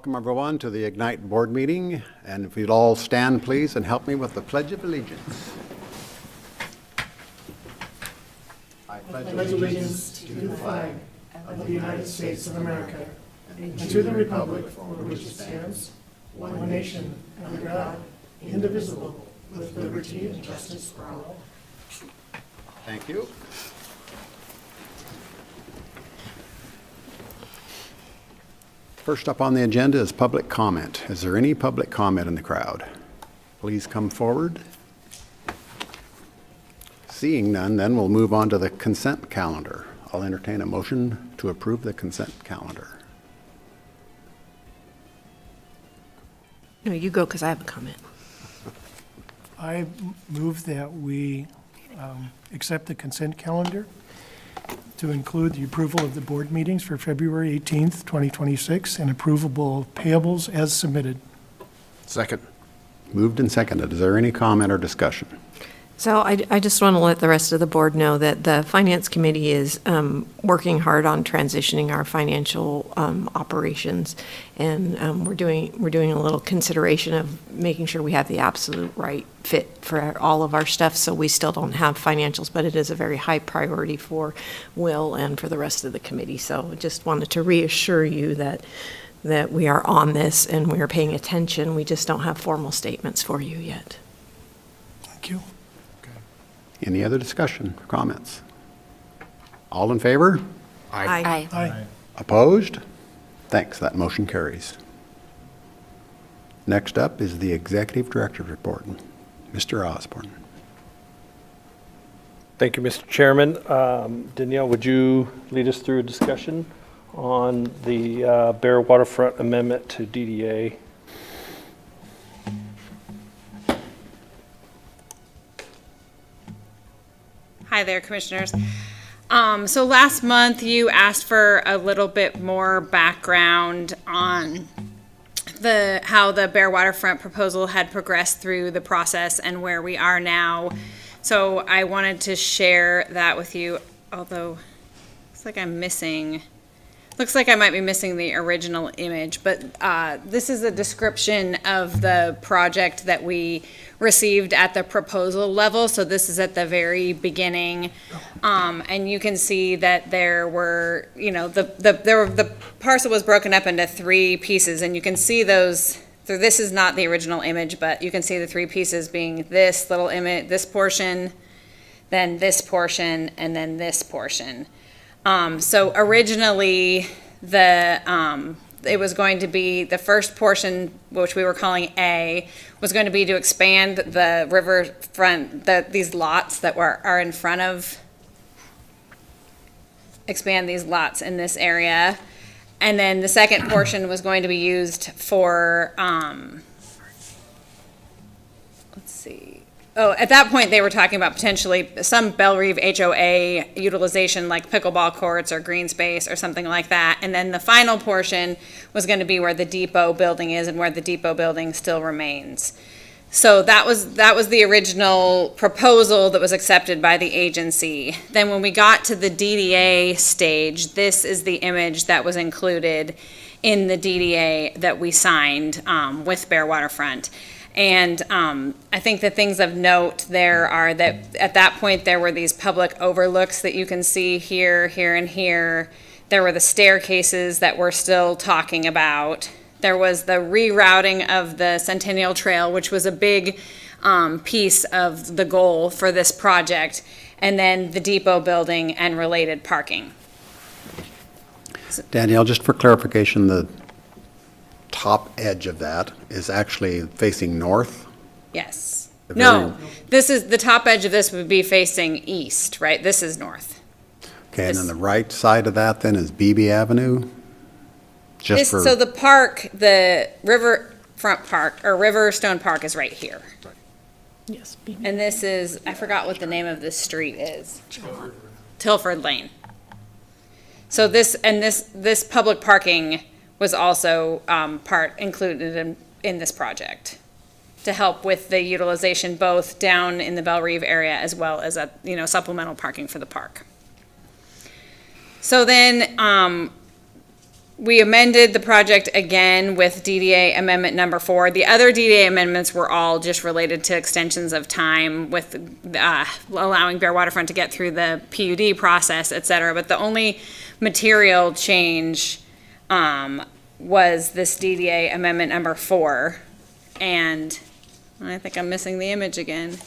Welcome, everyone, to the Ignite Board meeting. And if you'd all stand, please, and help me with the Pledge of Allegiance. I pledge allegiance to the flag of the United States of America and to the republic for which it stands, one nation, under God, indivisible, with liberty and justice for all. Thank you. First up on the agenda is public comment. Is there any public comment in the crowd? Please come forward. Seeing none, then we'll move on to the consent calendar. I'll entertain a motion to approve the consent calendar. No, you go because I have a comment. I move that we accept the consent calendar to include the approval of the board meetings for February 18th, 2026, and approvable payables as submitted. Second. Moved and seconded. Is there any comment or discussion? So I just want to let the rest of the board know that the Finance Committee is working hard on transitioning our financial operations, and we're doing a little consideration of making sure we have the absolute right fit for all of our stuff, so we still don't have financials, but it is a very high priority for Will and for the rest of the committee. So I just wanted to reassure you that we are on this and we are paying attention. We just don't have formal statements for you yet. Thank you. Any other discussion or comments? All in favor? Aye. Aye. Opposed? Thanks. That motion carries. Next up is the Executive Director's report. Mr. Osborne. Thank you, Mr. Chairman. Danielle, would you lead us through a discussion on the Bear Waterfront Amendment to DDA? Hi there, Commissioners. So last month you asked for a little bit more background on how the Bear Waterfront proposal had progressed through the process and where we are now. So I wanted to share that with you, although looks like I might be missing the original image, but this is a description of the project that we received at the proposal level. So this is at the very beginning, and you can see that there were, the parcel was broken up into three pieces, and you can see those. So this is not the original image, but you can see the three pieces being this little image, this portion, then this portion, and then this portion. So originally, it was going to be the first portion, which we were calling A, was going to be to expand the riverfront, these lots that are in front of, expand these lots in this area. And then the second portion was going to be used for, let's see. Oh, at that point, they were talking about potentially some Belle Reve HOA utilization, like pickleball courts or green space or something like that. And then the final portion was going to be where the depot building is and where the depot building still remains. So that was the original proposal that was accepted by the agency. Then when we got to the DDA stage, this is the image that was included in the DDA that we signed with Bear Waterfront. And I think the things of note there are that at that point there were these public overlooks that you can see here, here, and here. There were the staircases that we're still talking about. There was the rerouting of the Centennial Trail, which was a big piece of the goal for this project, and then the depot building and related parking. Danielle, just for clarification, the top edge of that is actually facing north? Yes. No, this is, the top edge of this would be facing east, right? This is north. Okay, and then the right side of that then is Beebe Avenue? So the park, the Riverfront Park, or Riverstone Park is right here. Yes. And this is, I forgot what the name of this street is. Tilford Lane. So this public parking was also included in this project to help with the utilization both down in the Belle Reve area as well as supplemental parking for the park. So then we amended the project again with DDA amendment number 4. The other DDA amendments were all just related to extensions of time with allowing Bear Waterfront to get through the PUD process, et cetera. But the only material change was this DDA amendment number 4. And I think I'm missing the image again.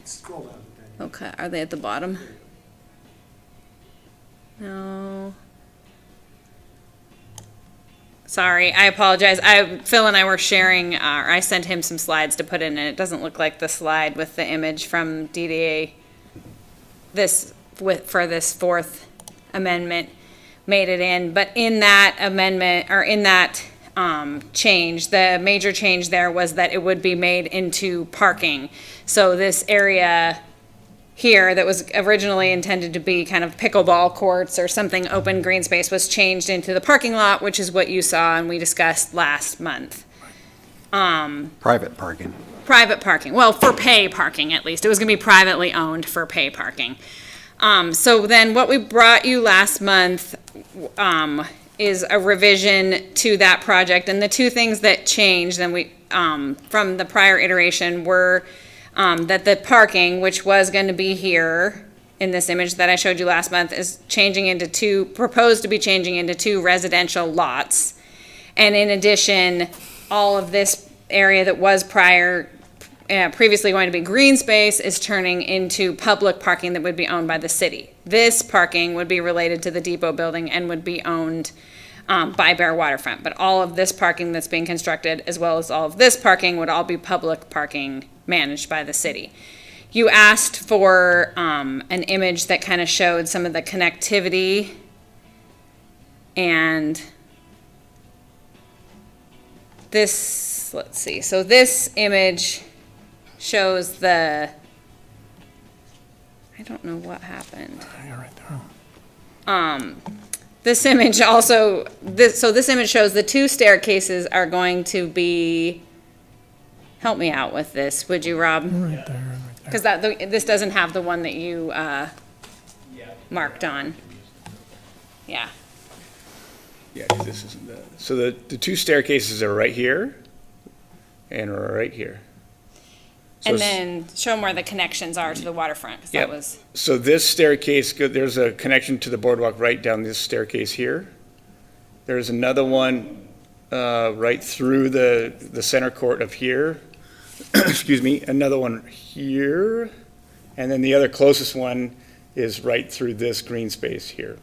Scroll down. Okay, are they at the bottom? No. Sorry, I apologize. Phil and I were sharing, or I sent him some slides to put in, and it doesn't look like the slide with the image from DDA for this 4th amendment made it in. But in that amendment, or in that change, the major change there was that it would be made into parking. So this area here that was originally intended to be kind of pickleball courts or something open green space was changed into the parking lot, which is what you saw and we discussed last month. Private parking. Private parking, well, for pay parking at least. It was gonna be privately owned for pay parking. So then what we brought you last month is a revision to that project. And the two things that changed then from the prior iteration were that the parking, which was going to be here in this image that I showed you last month, is proposed to be changing into 2 residential lots. And in addition, all of this area that was previously going to be green space is turning into public parking that would be owned by the city. This parking would be related to the depot building and would be owned by Bear Waterfront. But all of this parking that's being constructed, as well as all of this parking, would all be public parking managed by the city. You asked for an image that kind of showed some of the connectivity, and this, let's see, so this image shows I don't know what happened. This image also, this image shows the 2 staircases are going to be, help me out with this, would you, Rob? Right there. Because this doesn't have the one that you marked on. Yeah. Yeah, 'cause this isn't so the 2 staircases are right here and right here. So And then show them where the connections are to the waterfront, because that Yep. was, So this staircase, there's a connection to the boardwalk right down this staircase here. There's another one right through the center court of here. Excuse me, another one here. And then the other closest one is right through this green space here.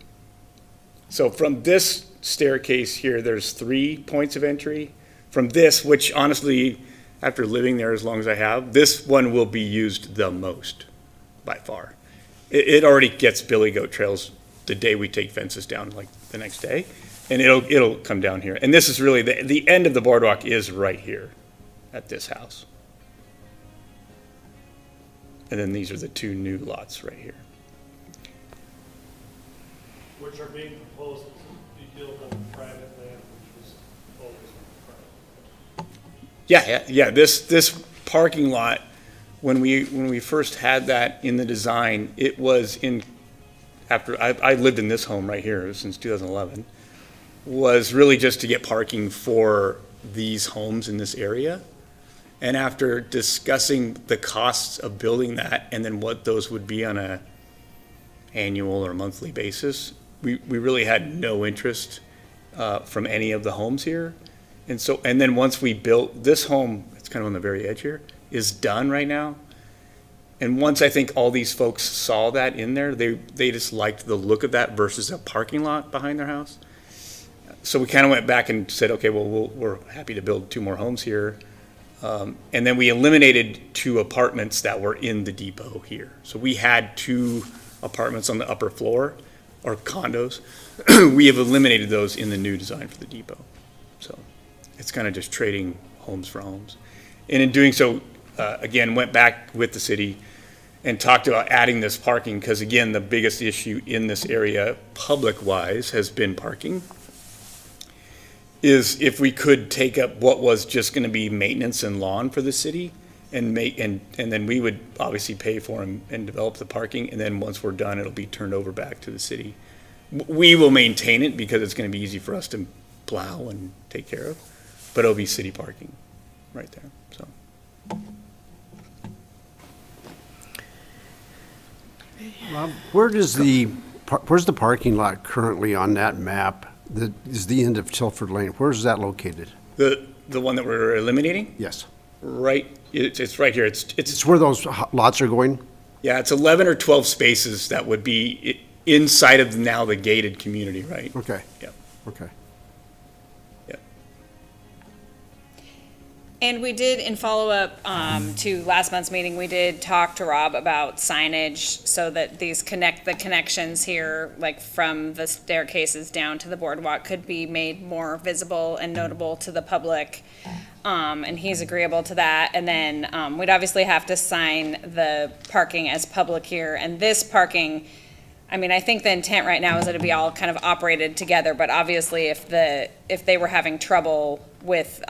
So from this staircase here, there's 3 points of entry. From this, which honestly, after living there as long as I have, this one will be used the most, by far. It already gets billy goat trails the day we take fences down, like the next day, and it'll come down here. And this is really, the end of the boardwalk is right here at this house. And then these are the 2 new lots right here. Which are being proposed to be built on private land, which was always private. Yeah. This parking lot, when we first had that in the design, it was after I lived in this home right here since 2011, was really just to get parking for these homes in this area. And after discussing the costs of building that and then what those would be on a annual or monthly basis, we really had no interest from any of the homes here. And then once we built this home, it's kind of on the very edge here, is done right now. And once I think all these folks saw that in there, they just liked the look of that versus a parking lot behind their house. So we kind of went back and said, okay, well, we're happy to build 2 more homes here. And then we eliminated 2 apartments that were in the depot here. So we had 2 apartments on the upper floor, or condos. We have eliminated those in the new design for the depot. So it's kind of just trading homes for homes. And in doing so, again, went back with the city and talked about adding this parking, because again, the biggest issue in this area, public-wise, has been parking. Is if we could take up what was just going to be maintenance and lawn for the city, and then we would obviously pay for and develop the parking, and then once we're done, it'll be turned over back to the city We will maintain it because it's going to be easy for us to plow and take care of, but it'll be city parking right there, so. Rob, where's the parking lot currently on that map? That is the end of Tilford Lane. Where's that located? The one that we're eliminating, Yes. right, it's right here. It's where those lots are going? Yeah, it's 11 or 12 spaces that would be inside of now the gated community, right? Okay. Yeah. Okay. Yeah. And we did, in follow-up to last month's meeting, we did talk to Rob about signage so that the connections here, like from the staircases down to the boardwalk, could be made more visible and notable to the public. And he's agreeable to that. And then we'd obviously have to sign the parking as public here. And this parking, I mean, I think the intent right now is that it'd be all kind of operated together, but obviously if they were having trouble with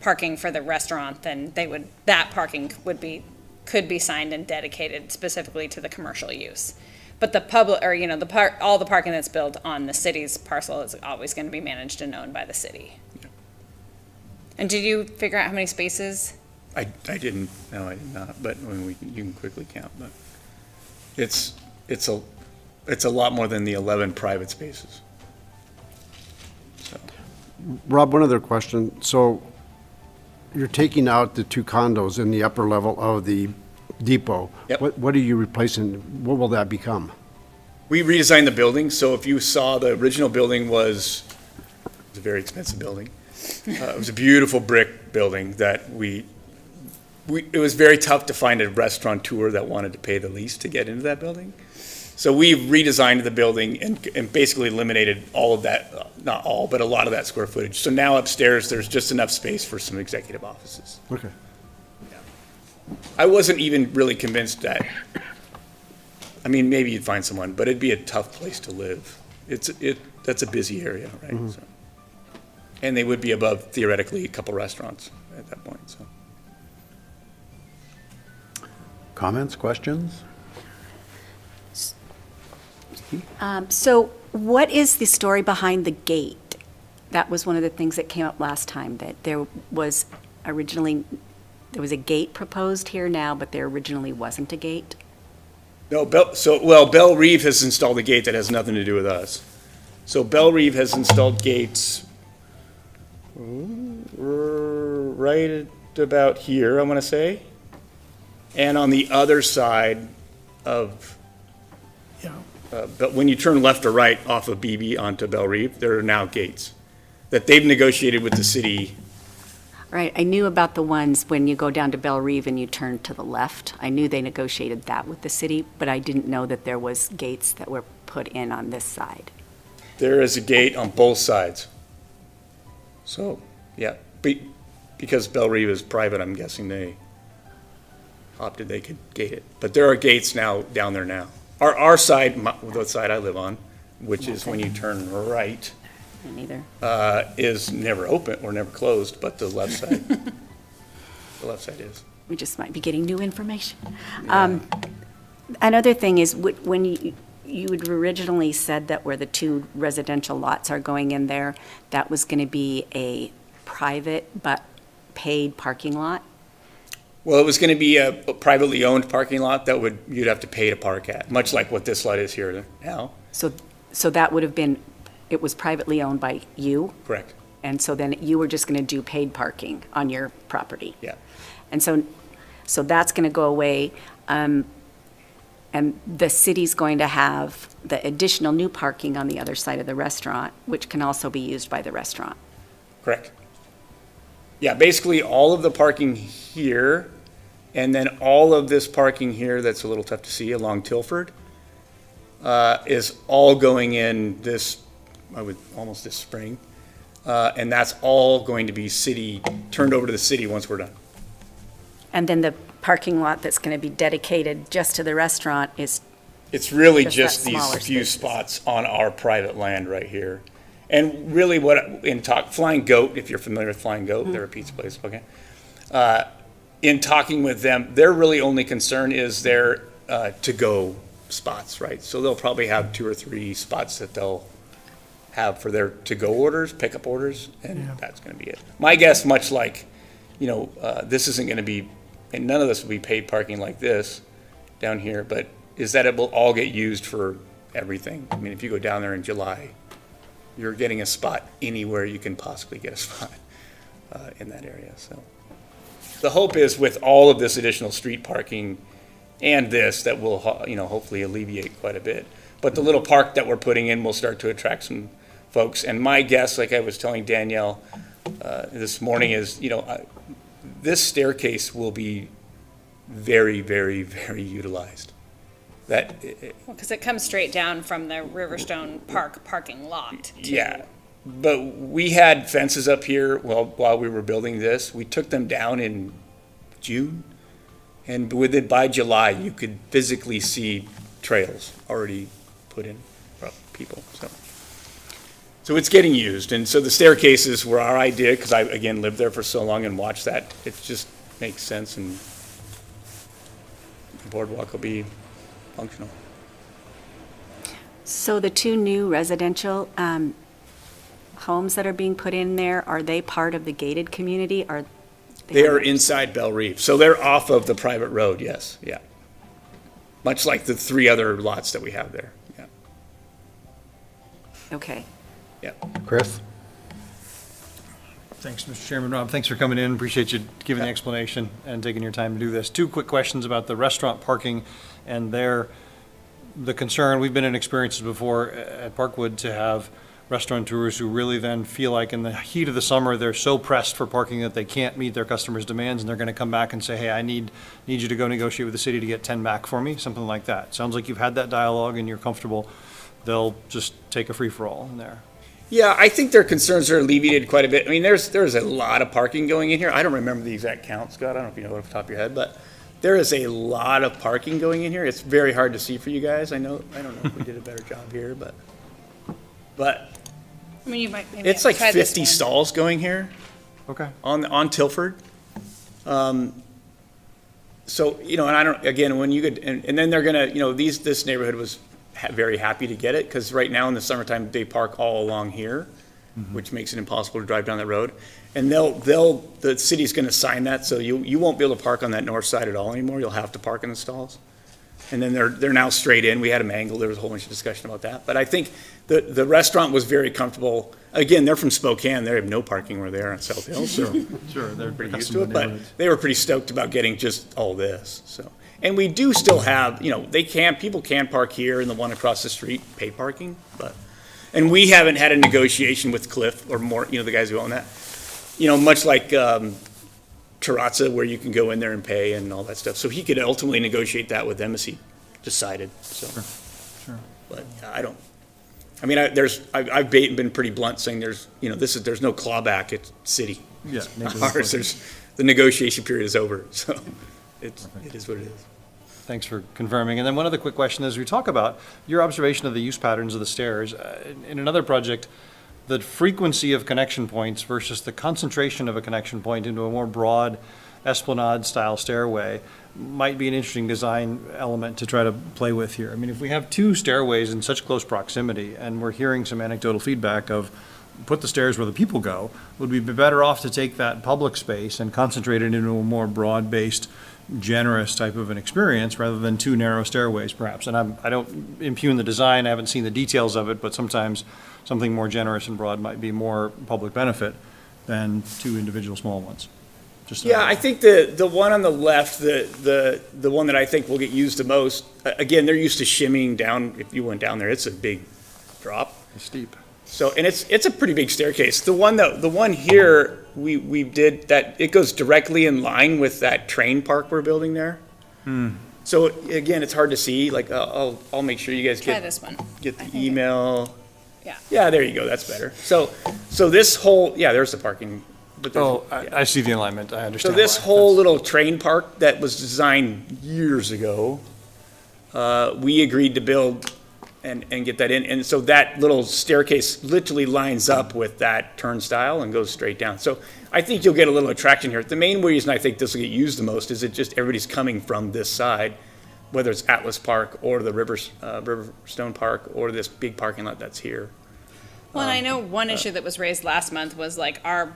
parking for the restaurant, then that parking could be signed and dedicated specifically to the commercial use. But the public, or, all the parking that's built on the city's parcel is always going to be managed and owned by the city. And did you figure out how many spaces? I didn't, no, I did not, but I mean, you can quickly count, but it's a lot more than the 11 private spaces. So, Rob, one other question. So you're taking out the 2 condos in the upper level of the depot. Yep. What are you replacing? What will that become? we redesigned the building, so if you saw the original building was a very expensive building. It was a beautiful brick building that it was very tough to find a restaurateur that wanted to pay the lease to get into that building. So we redesigned the building and basically eliminated all of that, not all, but a lot of that square footage. So now upstairs, there's just enough space for some executive offices. Okay. I wasn't even really convinced that, I mean, maybe you'd find someone, but it'd be a tough place to live. That's a busy area, right? Mm-hmm. So, and they would be above theoretically a couple restaurants at that point, so. Comments, questions? So what is the story behind the gate? That was one of the things that came up last time, that there was a gate proposed here now, but there originally wasn't a gate. No, Belle Reeve has installed a gate that has nothing to do with us. So Belle Reeve has installed gates right at about here, I want to say. And on the other side of, Yeah. but when you turn left or right off of BB onto Belle Reeve, there are now gates that they've negotiated with the city. Right, I knew about the ones when you go down to Belle Reeve and you turn to the left. I knew they negotiated that with the city, but I didn't know that there was gates that were put in on this side. There is a gate on both sides. So, yeah, because Belle Reeve is private, I'm guessing they opted they could gate it. But there are gates now down there now. Our side, the side I live on, which is when you turn right, Me neither. is never open or never closed, but the left side, is. We just might be getting new information. Another thing is, when you had originally said that where the two residential lots are going in there, that was going to be a private but paid parking lot? Well, it was going to be a privately owned parking lot that you'd have to pay to park at, much like what this lot is here now. So that would have been, it was privately owned by you? Correct. And so then you were just going to do paid parking on your property? Yeah. And so that's going to go away, and the city's going to have the additional new parking on the other side of the restaurant, which can also be used by the restaurant. Correct. Yeah, basically all of the parking here, and then all of this parking here that's a little tough to see along Tilford, is all going in this spring. And that's all going to be turned over to the city once we're done. And then the parking lot that's going to be dedicated just to the restaurant is, It's really Just just that these smaller few spaces. spots on our private land right here. And really Flying Goat, if you're familiar with Flying Goat, they're a pizza place, okay? In talking with them, their really only concern is their to-go spots, right? So they'll probably have 2 or 3 spots that they'll have for their to-go orders, pickup orders, and Yeah. that's gonna be it. My guess, much like, this isn't gonna be, and none of this will be paid parking like this down here, but is that it will all get used for everything. I mean, if you go down there in July, you're getting a spot anywhere you can possibly get a spot in that area, so. The hope is with all of this additional street parking and this, that will, hopefully alleviate quite a bit. But the little park that we're putting in will start to attract some folks. And my guess, like I was telling Danielle this morning, is, this staircase will be very, very, very utilized. Because it comes straight down from the Riverstone Park parking lot. too. Yeah, but we had fences up here while we were building this. We took them down in June, and by July, you could physically see trails already put in for people, so it's getting used. And so the staircases were our idea, because I, again, lived there for so long and watched that. It just makes sense, and the boardwalk will be functional. So the two new residential homes that are being put in there, are they part of the gated community? They are inside Bell Reef, so they're off of the private road, yes, yeah. Much like the 3 other lots that we have there, yeah, Okay. yeah. Chris? Thanks, Mr. Chairman. Rob, thanks for coming in. Appreciate you giving the explanation and taking your time to do this. 2 quick questions about the restaurant parking and the concern. We've been in experiences before at Parkwood to have restaurateurs who really then feel like in the heat of the summer, they're so pressed for parking that they can't meet their customers' demands, and they're going to come back and say, hey, I need you to go negotiate with the city to get 10 back for me, something like that. Sounds like you've had that dialogue and you're comfortable. They'll just take a free-for-all in there. Yeah, I think their concerns are alleviated quite a bit. I mean, there's a lot of parking going in here. I don't remember the exact count, Scott. I don't know if you know it off the top of your head, but there is a lot of parking going in here. It's very hard to see for you guys. I don't know if we did a better job here, but I mean, you might maybe it's have like to try this 50 one. stalls going here Okay. on Tilford. So, and I don't, again, when you could, and then they're gonna, this neighborhood was very happy to get it, because right now in the summertime, they park all along here, which makes it impossible to drive down the road. And the city's gonna sign that, so you won't be able to park on that north side at all anymore. You'll have to park in the stalls. And then they're now straight in. We had them angled. There was a whole bunch of discussion about that. But I think the restaurant was very comfortable. Again, they're from Spokane. They have no parking where they are on South Hill, so Sure, they're pretty used to it. But they were pretty stoked about getting just all this, so. And we do still have, people can park here and the one across the street, pay parking, and we haven't had a negotiation with Cliff or more, the guys who own that. Much like Terrazza, where you can go in there and pay and all that stuff. So he could ultimately negotiate that with them as he decided, so. Sure. But I've been pretty blunt saying there's no clawback at city. Yeah. Ours, the negotiation period is over, so it is what it is. Thanks for confirming. And then one other quick question is, we talk about your observation of the use patterns of the stairs. In another project, the frequency of connection points versus the concentration of a connection point into a more broad esplanade-style stairway might be an interesting design element to try to play with here. I mean, if we have 2 stairways in such close proximity, and we're hearing some anecdotal feedback of put the stairs where the people go, would we be better off to take that public space and concentrate it into a more broad-based, generous type of an experience rather than 2 narrow stairways, perhaps? And I don't impugn the design, I haven't seen the details of it, but sometimes something more generous and broad might be more public benefit than 2 individual small ones. Yeah, I think the one on the left, the one that I think will get used the most, again, they're used to shimmying down. If you went down there, it's a big drop. It's steep. So, and it's a pretty big staircase. The one here, we did that, it goes directly in line with that train park we're building there. So again, it's hard to see, like, I'll make sure you guys Try this one. get I the think email. Yeah. Yeah, there you go, that's better. So this whole, there's the parking. But there's- I see the alignment, I So understand. this why. whole little train park that was designed years ago, we agreed to build and get that in. And so that little staircase literally lines up with that turnstile and goes straight down. So I think you'll get a little attraction here. The main reason I think this will get used the most is it just everybody's coming from this side, whether it's Atlas Park or the Riverstone Park or this big parking lot that's here. Well, and I know one issue that was raised last month was like, are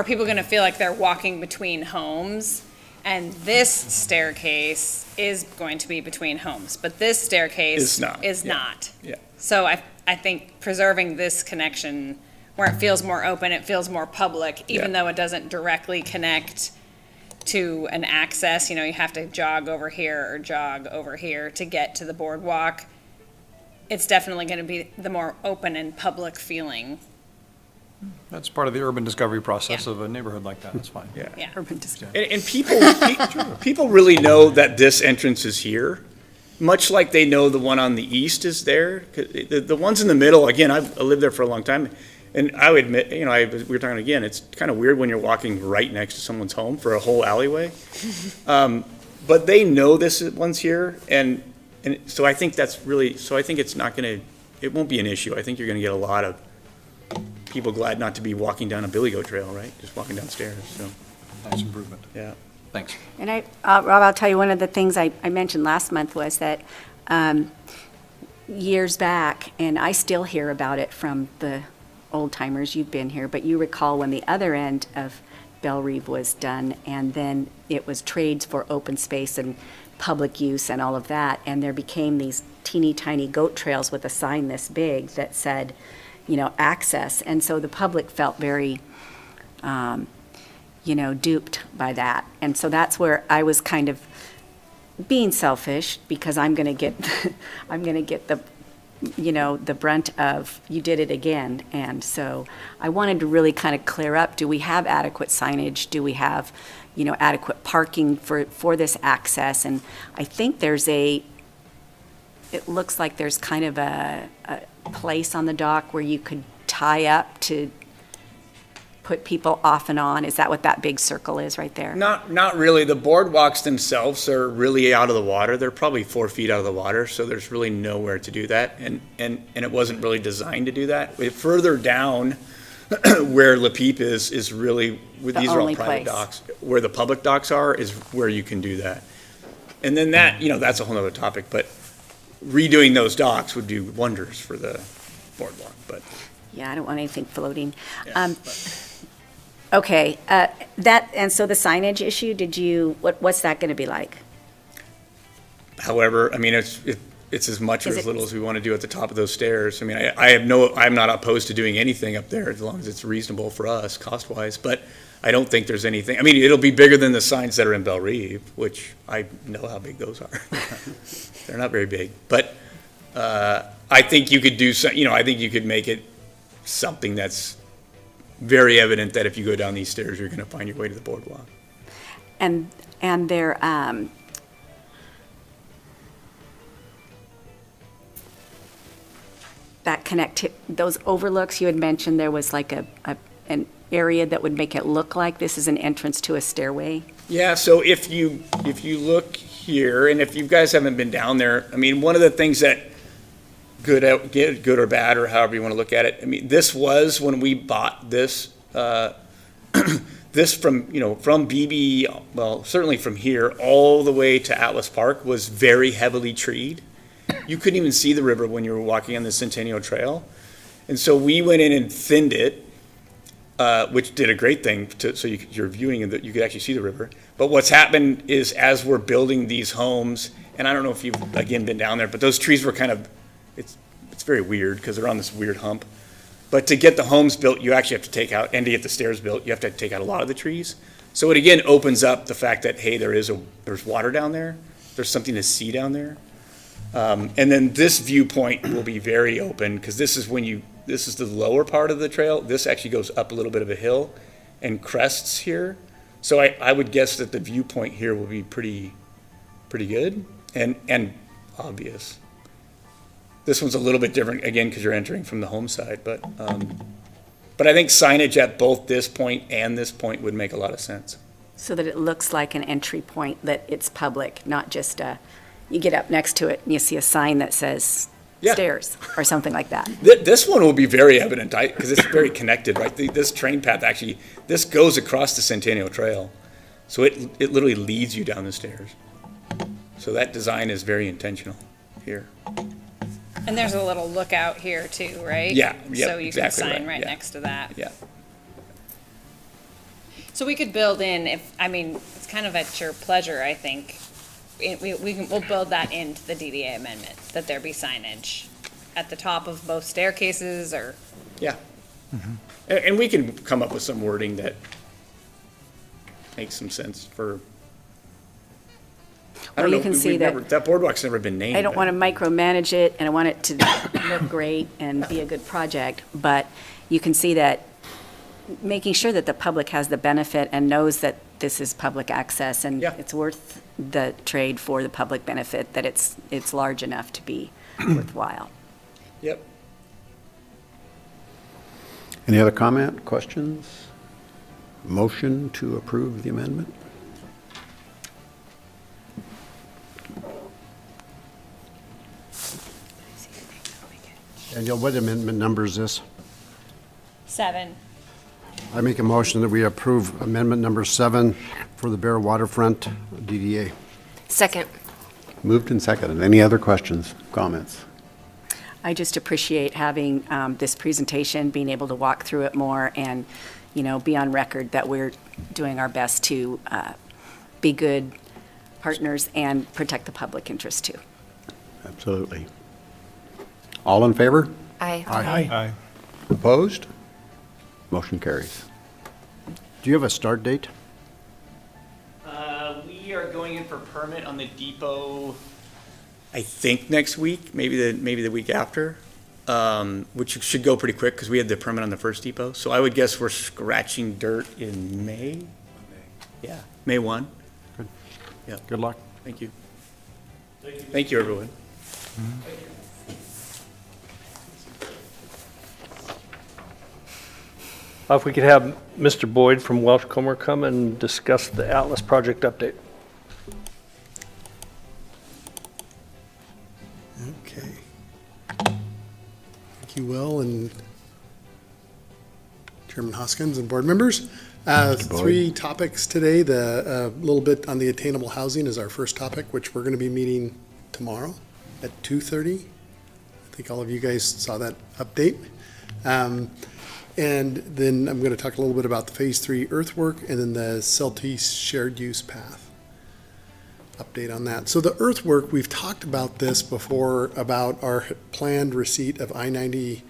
people gonna feel like they're walking between homes? And this staircase is going to be between homes, but this staircase Is not, is yeah. not. Yeah. So I think preserving this connection where it feels more open, it feels more public, even Yeah. though it doesn't directly connect to an access, you know, you have to jog over here or jog over here to get to the boardwalk. It's definitely gonna be the more open and public feeling. That's part of the urban discovery process of a neighborhood like that, that's fine. Yeah. Yeah. Urban display. And people really know that this entrance is here, much like they know the one on the east is there. 'Cause the ones in the middle, again, I lived there for a long time, and I would admit, you know, we were talking again, it's kind of weird when you're walking right next to someone's home for a whole alleyway. But they know this one's here, and so I think that's really, so I think it's not gonna, it won't be an issue. I think you're gonna get a lot of people glad not to be walking down a Billy Goat Trail, right? Just walking downstairs, so, Nice improvement. yeah. Thanks. And Rob, I'll tell you, one of the things I mentioned last month was that years back, and I still hear about it from the old timers, you've been here, but you recall when the other end of Belle Reve was done, and then it was trades for open space and public use and all of that, and there became these teeny tiny goat trails with a sign this big that said, you know, access, and so the public felt very, you know, duped by that. And so that's where I was kind of being selfish, because I'm gonna get, I'm gonna get the, you know, the brunt of, you did it again. And so I wanted to really kind of clear up, do we have adequate signage? Do we have, you know, adequate parking for this access? And I think there's it looks like there's kind of a place on the dock where you could tie up to put people off and on. Is that what that big circle is right there? Not really. The boardwalks themselves are really out of the water. They're probably 4 feet out of the water, so there's really nowhere to do that. And it wasn't really designed to do that. Further down, where La Peep is really, these are all only private place. docks. Where the public docks are is where you can do that. And then that, you know, that's a whole other topic, but redoing those docks would do wonders for the boardwalk, but. Yeah, I don't want anything floating. Yeah, Okay, and so the signage issue, what's that gonna be like? However, I mean, it's as much or Is as it- little as we want to do at the top of those stairs. I mean, I'm not opposed to doing anything up there as long as it's reasonable for us, cost-wise, but I don't think there's anything, I mean, it'll be bigger than the signs that are in Belle Reve, which I know how big those are. They're not very big, but, I think you could do some, you know, I think you could make it something that's very evident that if you go down these stairs, you're gonna find your way to the boardwalk. And they're, that those overlooks, you had mentioned there was like an area that would make it look like this is an entrance to a stairway? Yeah, so if you look here, and if you guys haven't been down there, I mean, one of the things that good or bad, or however you want to look at it, I mean, this was when we bought this, this from BB, well, certainly from here, all the way to Atlas Park was very heavily treed. You couldn't even see the river when you were walking on the Centennial Trail. And so we went in and thinned it, which did a great thing, so you're viewing and you could actually see the river. But what's happened is as we're building these homes, and I don't know if you've, again, been down there, but those trees were kind of, it's very weird because they're on this weird hump. But to get the homes built, you actually have to take out, and to get the stairs built, you have to take out a lot of the trees. So it again opens up the fact that, hey, there's water down there, there's something to see down there. And then this viewpoint will be very open, because this is the lower part of the trail. This actually goes up a little bit of a hill and crests here. So I would guess that the viewpoint here will be pretty good and obvious. This one's a little bit different, again, because you're entering from the home side, but I think signage at both this point and this point would make a lot of sense. So that it looks like an entry point, that it's public, not just you get up next to it and you see a sign that says Yeah. stairs or something like that. This one will be very evident, because it's very connected, right? This train path actually, this goes across the Centennial Trail. So it literally leads you down the stairs. So that design is very intentional here. And there's a little lookout here too, right? Yeah, yep, So you can exactly sign right, right yeah. next to that. Yeah. So we could build in, it's kind of at your pleasure, I think. We'll build that into the DDA amendment, that there be signage at the top of both staircases or, Yeah. And we can come up with some wording that makes some sense for, I Well, don't know. you can we've see that- never- That boardwalk's never been named. I don't want to micromanage it, and I want it to look great and be a good project, but you can see that making sure that the public has the benefit and knows that this is public access and Yeah. it's worth the trade for the public benefit, that it's large enough to be worthwhile. Yep. Any other comment, questions? Motion to approve the amendment? Danielle, what amendment number is this? 7. I make a motion that we approve amendment number 7 for the Bear Waterfront DDA. Second. Moved and seconded. Any other questions, comments? I just appreciate having this presentation, being able to walk through it more and, be on record that we're doing our best to be good partners and protect the public interest too. Absolutely. All in favor? Aye. Aye. Opposed? Motion carries. Do you have a start date? We are going in for permit on the depot. I think next week, maybe the week after, which should go pretty quick because we had the permit on the first depot. So I would guess we're scratching dirt in May? Yeah, May 1. Good luck. Thank you. Thank you, everyone. If we could have Mr. Boyd from Welsh Comer come and discuss the Atlas project update. Okay. Thank you, Will, and Chairman Hoskins and board members. Three topics today. The little bit on the attainable housing is our first topic, which we're going to be meeting tomorrow at 2:30. I think all of you guys saw that update. And then I'm going to talk a little bit about the Phase 3 earthwork and then the Celtice shared use path. Update on that. So the earthwork, we've talked about this before, about our planned receipt of I-90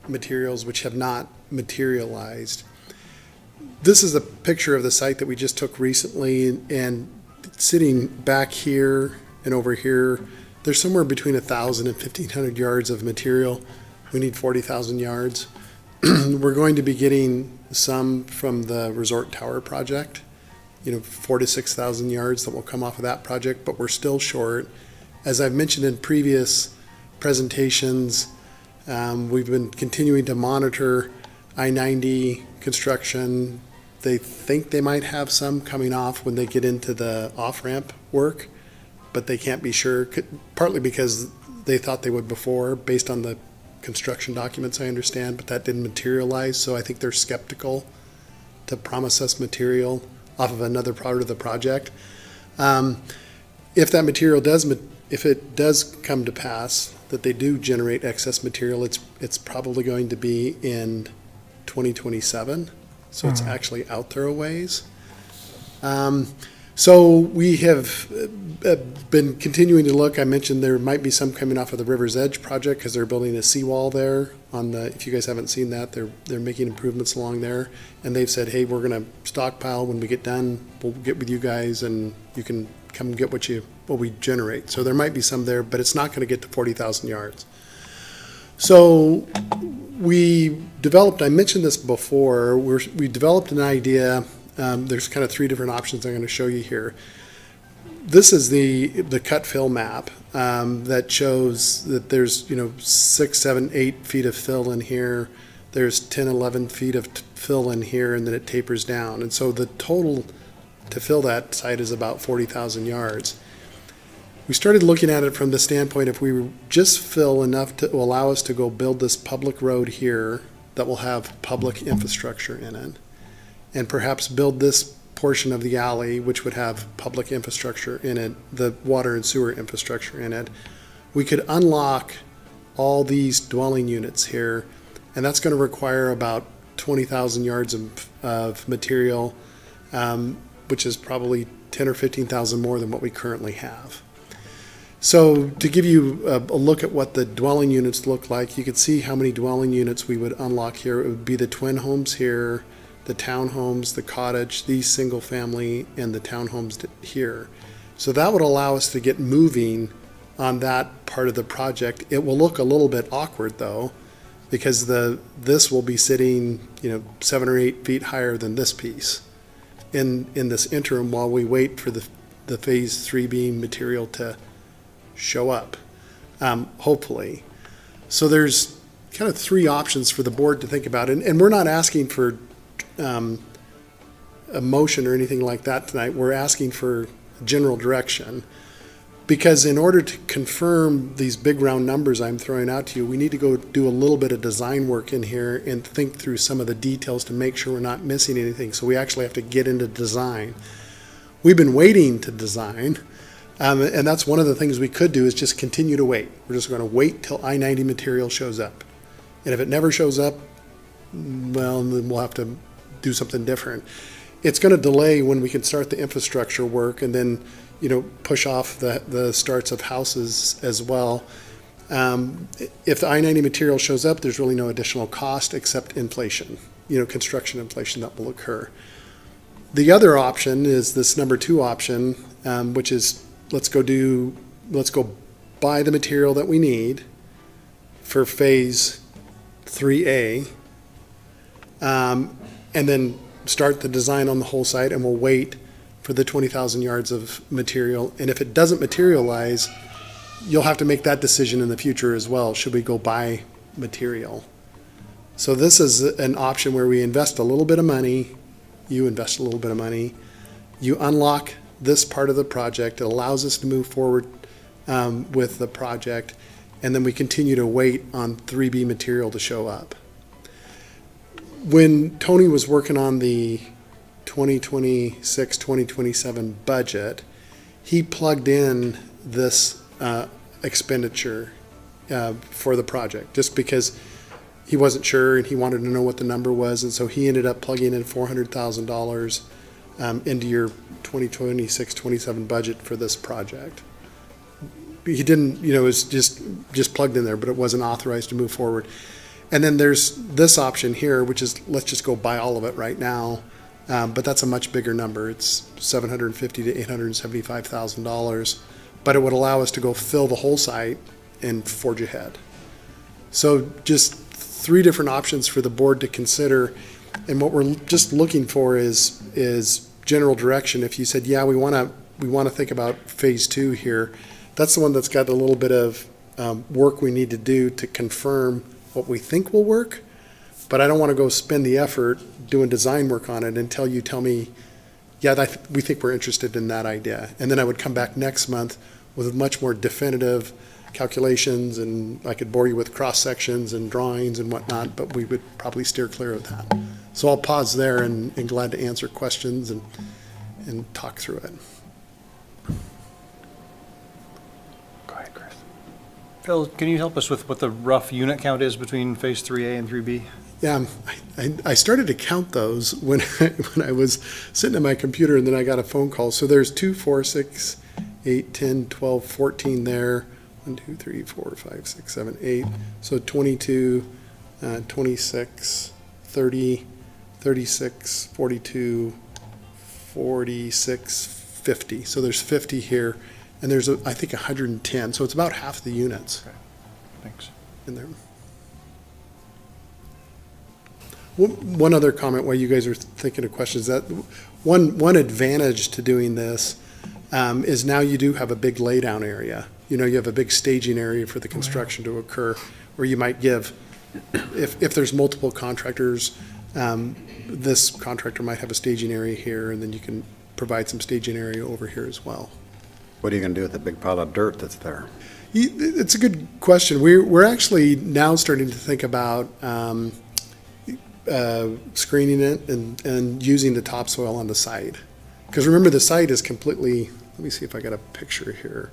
materials which have not materialized. This is a picture of the site that we just took recently, and sitting back here and over here, there's somewhere between 1,000 and 1,500 yards of material. We need 40,000 yards. We're going to be getting some from the Resort Tower project, 4,000 to 6,000 yards that will come off of that project, but we're still short. As I've mentioned in previous presentations, we've been continuing to monitor I-90 construction. They think they might have some coming off when they get into the off-ramp work, but they can't be sure, partly because they thought they would before, based on the construction documents, I understand, but that didn't materialize, so I think they're skeptical to promise us material off of another part of the project. If that material if it does come to pass, that they do generate excess material, it's probably going to be in 2027, so it's actually out there a ways. So we have been continuing to look. I mentioned there might be some coming off of the River's Edge project because they're building a seawall there on the, if you guys haven't seen that, they're making improvements along there. And they've said, hey, we're going to stockpile when we get done. We'll get with you guys and you can come get what we generate. So there might be some there, but it's not going to get to 40,000 yards. So we developed, I mentioned this before, we developed an idea. There's kind of three different options I'm going to show you here. This is the cut fill map that shows that there's 6, 7, 8 feet of fill in here. There's 10, 11 feet of fill in here, and then it tapers down. And so the total to fill that site is about 40,000 yards. We started looking at it from the standpoint if we just fill enough to allow us to go build this public road here that will have public infrastructure in it, and perhaps build this portion of the alley, which would have public infrastructure in it, the water and sewer infrastructure in it, we could unlock all these dwelling units here, and that's going to require about 20,000 yards of material, which is probably 10 or 15,000 more than what we currently have. So to give you a look at what the dwelling units look like, you can see how many dwelling units we would unlock here. It would be the twin homes here, the townhomes, the cottage, these single family, and the townhomes here. So that would allow us to get moving on that part of the project. It will look a little bit awkward though, because this will be sitting, 7 or 8 feet higher than this piece in this interim while we wait for the phase 3B material to show up, hopefully. So there's kind of 3 options for the board to think about. And we're not asking for a motion or anything like that tonight. We're asking for general direction. Because in order to confirm these big round numbers I'm throwing out to you, we need to go do a little bit of design work in here and think through some of the details to make sure we're not missing anything. So we actually have to get into design. We've been waiting to design. And that's one of the things we could do is just continue to wait. We're just going to wait till I-90 material shows up. And if it never shows up, well, then we'll have to do something different. It's going to delay when we can start the infrastructure work and then, push off the starts of houses as well. If the I-90 material shows up, there's really no additional cost except inflation, construction inflation that will occur. The other option is this number 2 option, which is let's go buy the material that we need for phase 3A, and then start the design on the whole site, and we'll wait for the 20,000 yards of material. And if it doesn't materialize, you'll have to make that decision in the future as well. Should we go buy material? So this is an option where we invest a little bit of money, you invest a little bit of money, you unlock this part of the project. It allows us to move forward with the project, and then we continue to wait on 3B material to show up. When Tony was working on the 2026, 2027 budget, he plugged in this expenditure for the project just because he wasn't sure and he wanted to know what the number was. And so he ended up plugging in $400,000 into your 2026, 27 budget for this project. He didn't, it was just plugged in there, but it wasn't authorized to move forward. And then there's this option here, which is let's just go buy all of it right now. But that's a much bigger number. It's $750,000 to $875,000. But it would allow us to go fill the whole site and forge ahead. So just 3 different options for the board to consider. And what we're just looking for is general direction. If you said, yeah, we want to think about phase 2 here, that's the one that's got a little bit of work we need to do to confirm what we think will work. But I don't want to go spend the effort doing design work on it until you tell me, yeah, we think we're interested in that idea. And then I would come back next month with much more definitive calculations, and I could bore you with cross sections and drawings and whatnot, but we would probably steer clear of that. So I'll pause there and glad to answer questions and talk through it. Go ahead, Chris. Phil, can you help us with what the rough unit count is between phase 3A and 3B? Yeah, I started to count those when I was sitting at my computer, and then I got a phone call. So there's 2, 4, 6, 8, 10, 12, 14 there. 1, 2, 3, 4, 5, 6, 7, 8. So 22, 26, 30, 36, 42, 46, 50. So there's 50 here, and there's, I think, 110. So it's about half the units Thanks. in there. One other comment while you guys are thinking of questions, that one advantage to doing this is now you do have a big laydown area. You have a big staging area for the construction to occur, where you might give, if there's multiple contractors, this contractor might have a staging area here, and then you can provide some staging area over here as well. What are you going to do with the big pile of dirt that's there? It's a good question. We're actually now starting to think about screening it and using the topsoil on the site. Because remember, the site is completely, let me see if I got a picture here.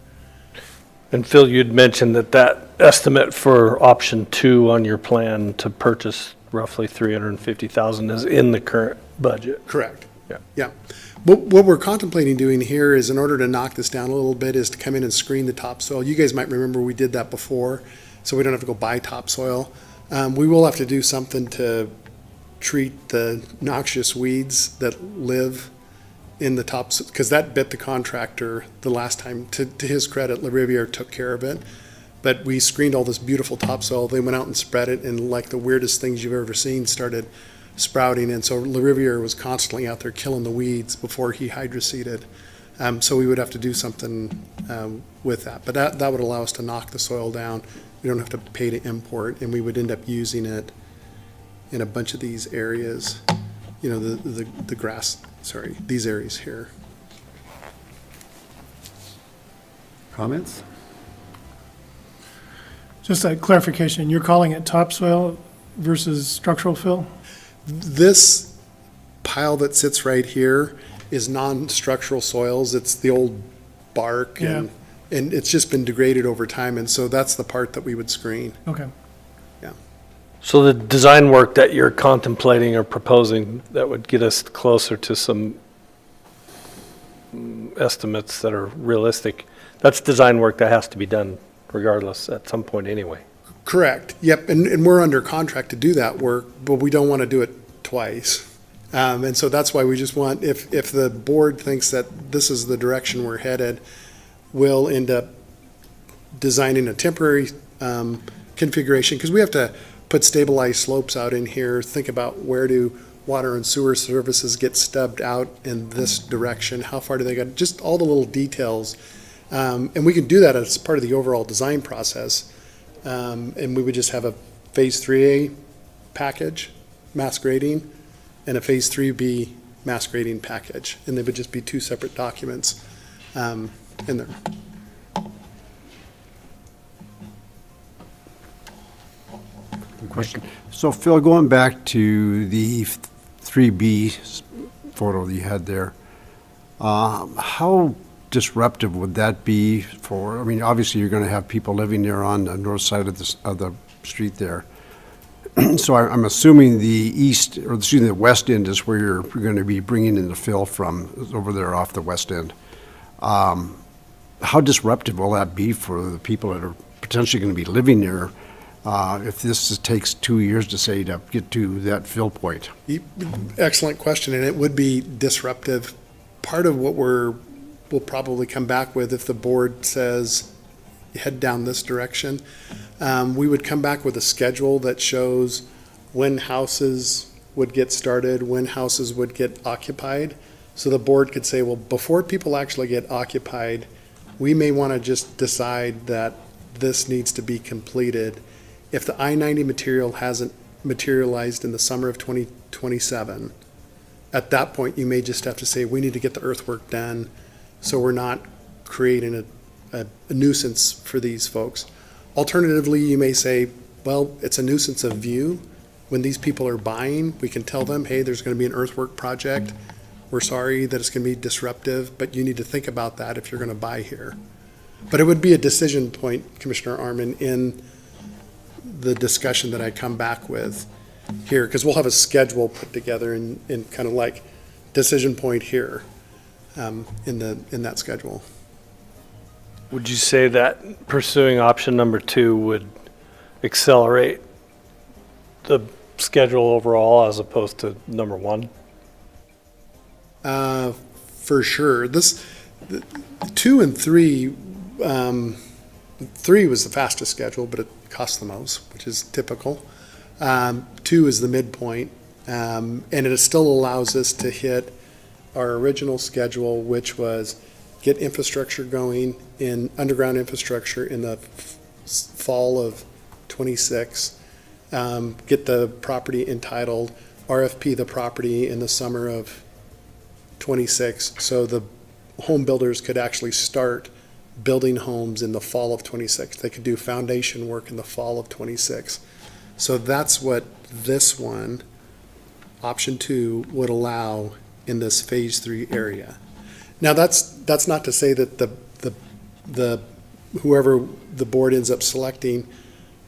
And Phil, you'd mentioned that estimate for option 2 on your plan to purchase roughly 350,000 is in the current budget. Correct. Yeah. Yeah. What we're contemplating doing here is, in order to knock this down a little bit, is to come in and screen the topsoil. You guys might remember we did that before, so we don't have to go buy topsoil. We will have to do something to treat the noxious weeds that live in the tops, because that bit the contractor the last time. To his credit, La Riviere took care of it. But we screened all this beautiful topsoil. They went out and spread it, and like the weirdest things you've ever seen started sprouting. And so La Riviere was constantly out there killing the weeds before he hydroseeded. So we would have to do something with that. But that would allow us to knock the soil down. We don't have to pay to import, and we would end up using it in a bunch of these areas. You know, the grass, sorry, these areas here. Comments? Just a clarification, you're calling it topsoil versus structural fill? This pile that sits right here is non-structural soils. It's the old bark and it's just been degraded over time. And so that's the part that we would screen. Okay. So the design work that you're contemplating or proposing that would get us closer to some estimates that are realistic, that's design work that has to be done regardless at some point anyway. Correct. Yep. And we're under contract to do that work, but we don't want to do it twice. And so that's why we just want, if the board thinks that this is the direction we're headed, we'll end up designing a temporary configuration, because we have to put stabilized slopes out in here, think about where do water and sewer services get stubbed out in this direction, how far do they go, just all the little details. And we can do that as part of the overall design process. And we would just have a Phase 3A package, mass grading, and a Phase 3B mass grading package. And they would just be two separate documents in there. Good question. So Phil, going back to the 3B photo that you had there, how disruptive would that be for, I mean, obviously you're going to have people living there on the north side of the street there. So I'm assuming the east, or excuse me, the west end is where you're going to be bringing in the fill from, over there off the west end. How disruptive will that be for the people that are potentially going to be living there if this takes 2 years to say to get to that fill point? Excellent question, and it would be disruptive. Part of what we'll probably come back with, if the board says head down this direction, we would come back with a schedule that shows when houses would get started, when houses would get occupied. So the board could say, well, before people actually get occupied, we may want to just decide that this needs to be completed. If the I-90 material hasn't materialized in the summer of 2027, at that point, you may just have to say, we need to get the earthwork done so we're not creating a nuisance for these folks. Alternatively, you may say, well, it's a nuisance of view. When these people are buying, we can tell them, hey, there's going to be an earthwork project. We're sorry that it's going to be disruptive, but you need to think about that if you're going to buy here. But it would be a decision point, Commissioner Arman, in the discussion that I come back with here, because we'll have a schedule put together in kind of like decision point here in that schedule. Would you say that pursuing option number 2 would accelerate the schedule overall as opposed to number 1? For sure. 2 and 3, 3 was the fastest schedule, but it cost the most, which is typical. 2 is the midpoint, and it still allows us to hit our original schedule, which was get infrastructure going in underground infrastructure in the fall of 26, get the property entitled, RFP the property in the summer of 26, so the home builders could actually start building homes in the fall of 26. They could do foundation work in the fall of 26. So that's what this one, option 2, would allow in this Phase 3 area. Now, that's not to say that the whoever the board ends up selecting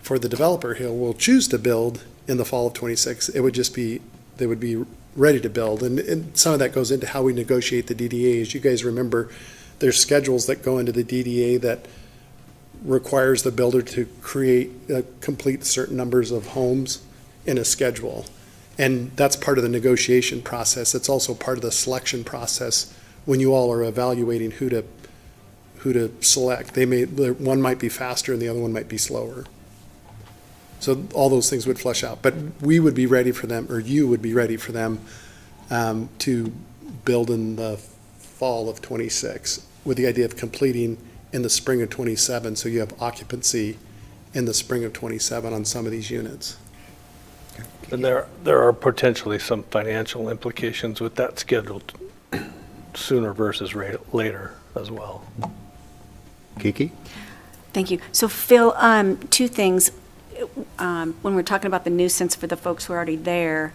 for the developer hill will choose to build in the fall of '26. It would just be, they would be ready to build. And some of that goes into how we negotiate the DDA. As you guys remember, there's schedules that go into the DDA that requires the builder to complete certain numbers of homes in a schedule. And that's part of the negotiation process. It's also part of the selection process when you all are evaluating who to select. One might be faster and the other one might be slower. So all those things would flush out. But we would be ready for them, or you would be ready for them to build in the fall of '26 with the idea of completing in the spring of '27, so you have occupancy in the spring of '27 on some of these units. And there are potentially some financial implications with that scheduled sooner versus later as well. Kiki? Thank you. So Phil, two things. When we're talking about the nuisance for the folks who are already there,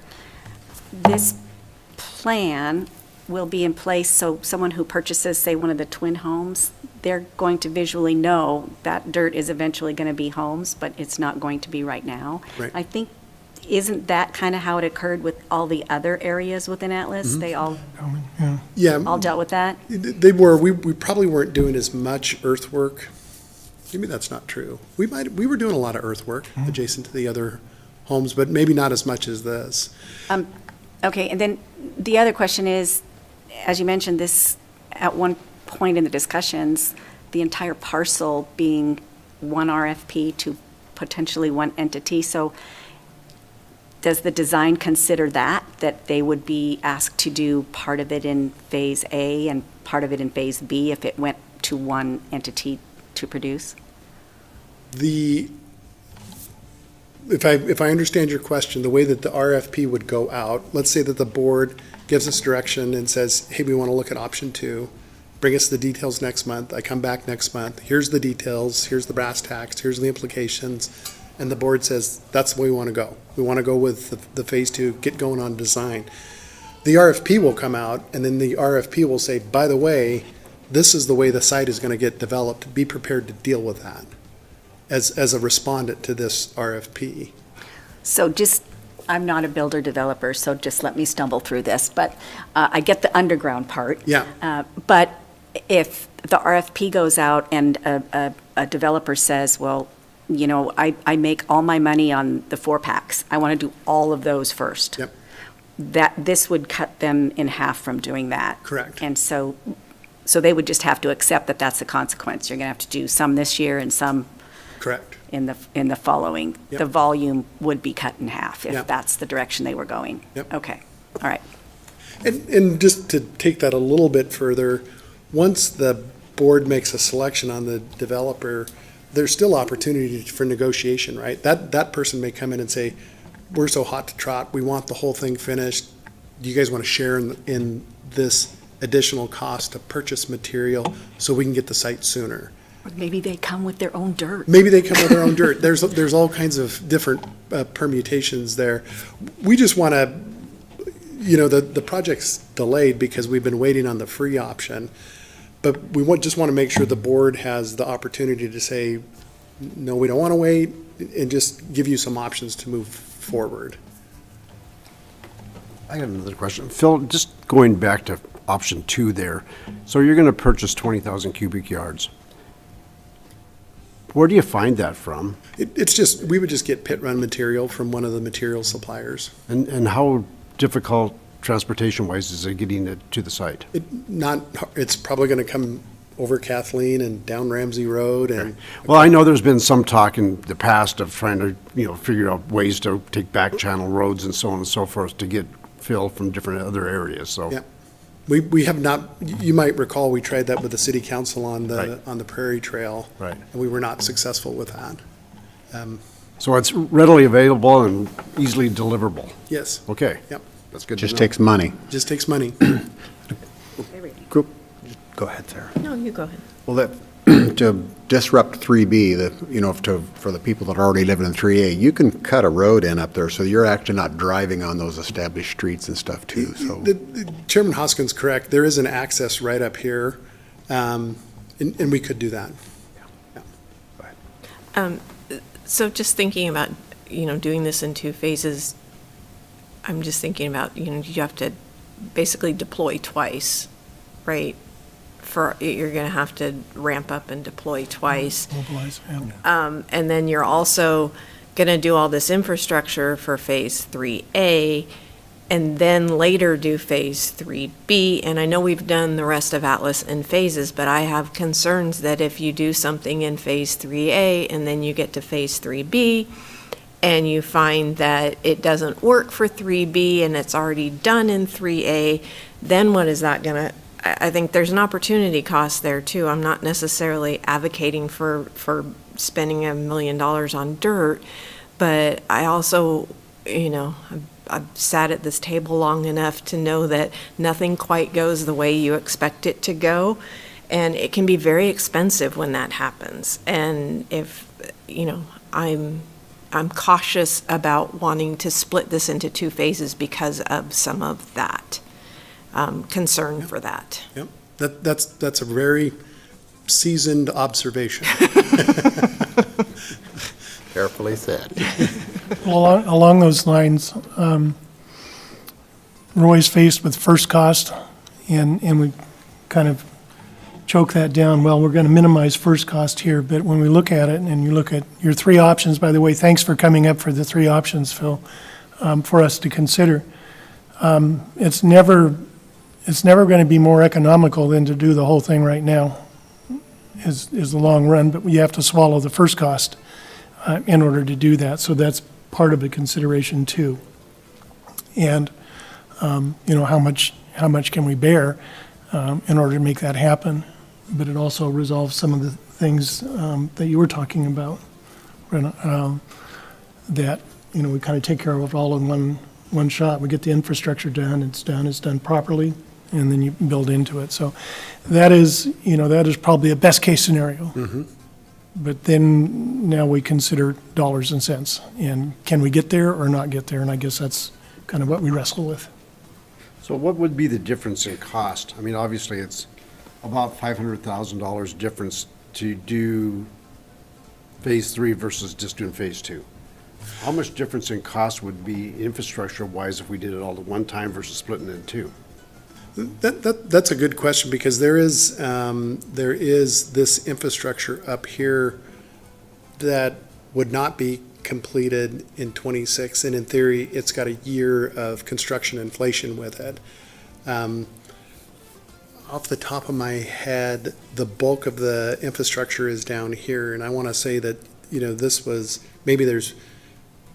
this plan will be in place, so someone who purchases, say, one of the twin homes, they're going to visually know that dirt is eventually going to be homes, but it's not going to be right now. Right. I think, isn't that kind of how it occurred with all the other areas within Atlas? They all Yeah, dealt with that? they were. We probably weren't doing as much earthwork. Maybe that's not true. We were doing a lot of earthwork adjacent to the other homes, but maybe not as much as this. Okay, and then the other question is, as you mentioned, this, at one point in the discussions, the entire parcel being one RFP to potentially one entity, so does the design consider that they would be asked to do part of it in Phase A and part of it in Phase B if it went to one entity to produce? If I understand your question, the way that the RFP would go out, let's say that the board gives us direction and says, hey, we want to look at option 2, bring us the details next month. I come back next month, here's the details, here's the brass tacks, here's the implications, and the board says, that's the way we want to go. We want to go with the Phase 2, get going on design. The RFP will come out, and then the RFP will say, by the way, this is the way the site is going to get developed. Be prepared to deal with that as a respondent to this RFP. So I'm not a builder developer, so just let me stumble through this, but I get the underground part. Yeah. But if the RFP goes out and a developer says, well, you know, I make all my money on the 4-packs. I want to do all of those first. Yep. This would cut them in half from doing that. Correct. And so they would just have to accept that that's the consequence. You're going to have to do some this year and some Correct. in the following. Yep. The volume would be cut in half if Yep. that's the direction they were going. Yep. Okay, all right. And just to take that a little bit further, once the board makes a selection on the developer, there's still opportunity for negotiation, right? That person may come in and say, we're so hot to trot, we want the whole thing finished. Do you guys want to share in this additional cost to purchase material so we can get the site sooner? Or maybe they come with their own dirt. Maybe they come with their own dirt. There's all kinds of different permutations there. We just want to, the project's delayed because we've been waiting on the free option. But we just want to make sure the board has the opportunity to say, no, we don't want to wait, and just give you some options to move forward. I got another question. Phil, just going back to option 2 there. So you're going to purchase 20,000 cubic yards. Where do you find that from? We would just get pit run material from one of the material suppliers. And how difficult transportation-wise is it getting it to the site? It's probably going to come over Kathleen and down Ramsey Road and. Well, I know there's been some talk in the past of trying to, figure out ways to take back channel roads and so on and so forth to get fill from different other areas, so. Yeah. We have not, you might recall, we tried that with the city council on the Prairie Trail. Right. And we were not successful with that. So it's readily available and easily deliverable? Yes. Okay. Yep. That's good to Just know. takes money. Just takes money. Group, go ahead, Sarah. No, you go ahead. Well, that, to disrupt 3B, for the people that are already living in 3A, you can cut a road in up there, so you're actually not driving on those established streets and stuff too, so. Chairman Hoskins correct. There is an access right up here, and we could do that. Yeah. So just thinking about, doing this in two phases, I'm just thinking about, you have to basically deploy twice, right? You're going to have to ramp up and deploy twice. Mobilize, yeah. And then you're also going to do all this infrastructure for Phase 3A, and then later do Phase 3B. And I know we've done the rest of Atlas in phases, but I have concerns that if you do something in Phase 3A and then you get to Phase 3B, and you find that it doesn't work for 3B and it's already done in 3A, then what is that going to, I think there's an opportunity cost there too. I'm not necessarily advocating for spending $1 million on dirt, but I also, I've sat at this table long enough to know that nothing quite goes the way you expect it to go, and it can be very expensive when that happens. And if, I'm cautious about wanting to split this into two phases because of some of that concern for that. Yep, that's a very seasoned observation. Carefully said. Well, along those lines, we're always faced with first cost, and we kind of choke that down. Well, we're going to minimize first cost here, but when we look at it, and you look at your three options, by the way, thanks for coming up for the three options, Phil, for us to consider. It's never going to be more economical than to do the whole thing right now, is the long run, but you have to swallow the first cost in order to do that. So that's part of the consideration too. And, how much can we bear in order to make that happen? But it also resolves some of the things that you were talking about, that, we kind of take care of it all in one shot. We get the infrastructure done, it's done properly, and then you build into it. So that is probably a best-case scenario. Mm-hmm. But then now we consider dollars and cents, and can we get there or not get there? And I guess that's kind of what we wrestle with. So what would be the difference in cost? I mean, obviously, it's about $500,000 difference to do Phase 3 versus just doing Phase 2. How much difference in cost would be infrastructure-wise if we did it all at one time versus splitting it in two? That's a good question, because there is this infrastructure up here that would not be completed in '26, and in theory, it's got a year of construction inflation with it. Off the top of my head, the bulk of the infrastructure is down here, and I want to say that, this was, maybe there's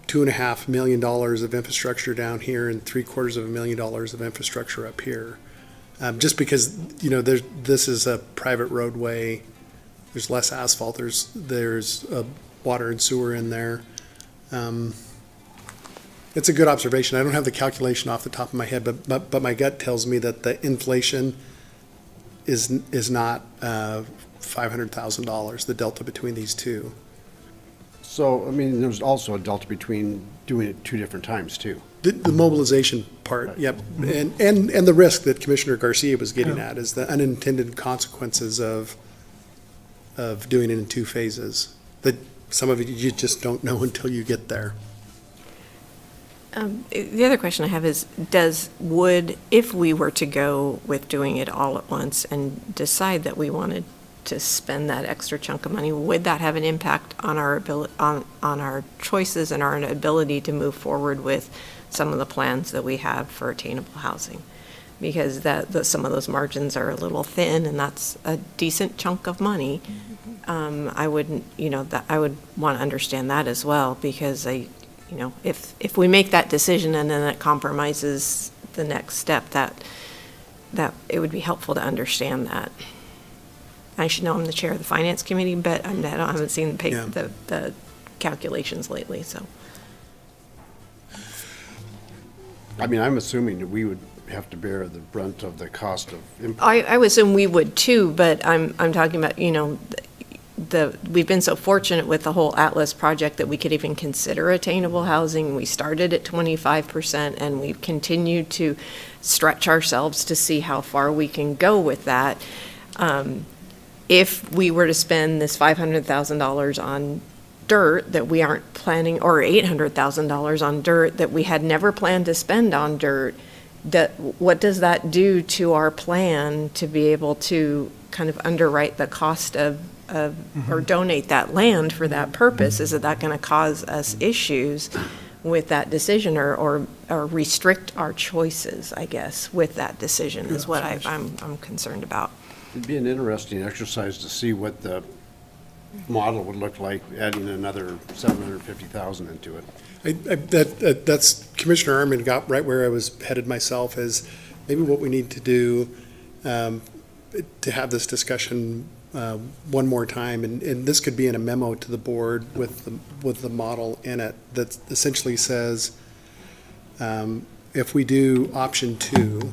$2.5 million of infrastructure down here and $750,000 of infrastructure up here. Just because, this is a private roadway, there's less asphalt, there's water and sewer in there. It's a good observation. I don't have the calculation off the top of my head, but my gut tells me that the inflation is not $500,000, the delta between these two. So, I mean, there's also a delta between doing it two different times, too. The mobilization part, yep, and the risk that Commissioner Garcia was getting at is the unintended consequences of doing it in two phases. That some of it you just don't know until you get there. The other question I have is, if we were to go with doing it all at once and decide that we wanted to spend that extra chunk of money, would that have an impact on our ability, on our choices and our ability to move forward with some of the plans that we have for attainable housing? Because some of those margins are a little thin, and that's a decent chunk of money. I wouldn't, I would want to understand that as well, because if we make that decision and then it compromises the next step, that it would be helpful to understand that. I should know I'm the chair of the finance committee, but I haven't seen the calculations lately, so. I mean, I'm assuming that we would have to bear the brunt of the cost of input. I would assume we would too, but I'm talking about, we've been so fortunate with the whole Atlas project that we could even consider attainable housing. We started at 25%, and we've continued to stretch ourselves to see how far we can go with that. If we were to spend this $500,000 on dirt that we aren't planning, or $800,000 on dirt that we had never planned to spend on dirt, what does that do to our plan to be able to kind of underwrite the cost of, or donate that land for that purpose? Is that going to cause us issues with that decision, or restrict our choices, I guess, with that decision is what I'm concerned about. It'd be an interesting exercise to see what the model would look like, adding another 750,000 into it. That's, Commissioner Arman got right where I was headed myself, is maybe what we need to do to have this discussion one more time, and this could be in a memo to the board with the model in it that essentially says, if we do option 2,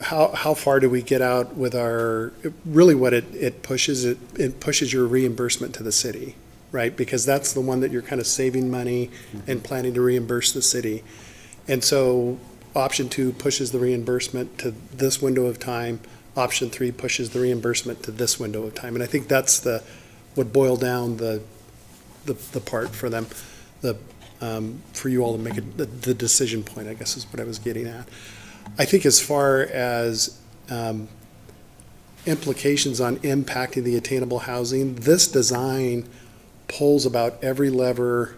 how far do we get out with our, really what it pushes your reimbursement to the city, right? Because that's the one that you're kind of saving money and planning to reimburse the city. And so option 2 pushes the reimbursement to this window of time. Option 3 pushes the reimbursement to this window of time. And I think that's would boil down the part for them, for you all to make it, the decision point, I guess is what I was getting at. I think as far as implications on impacting the attainable housing, this design pulls about every lever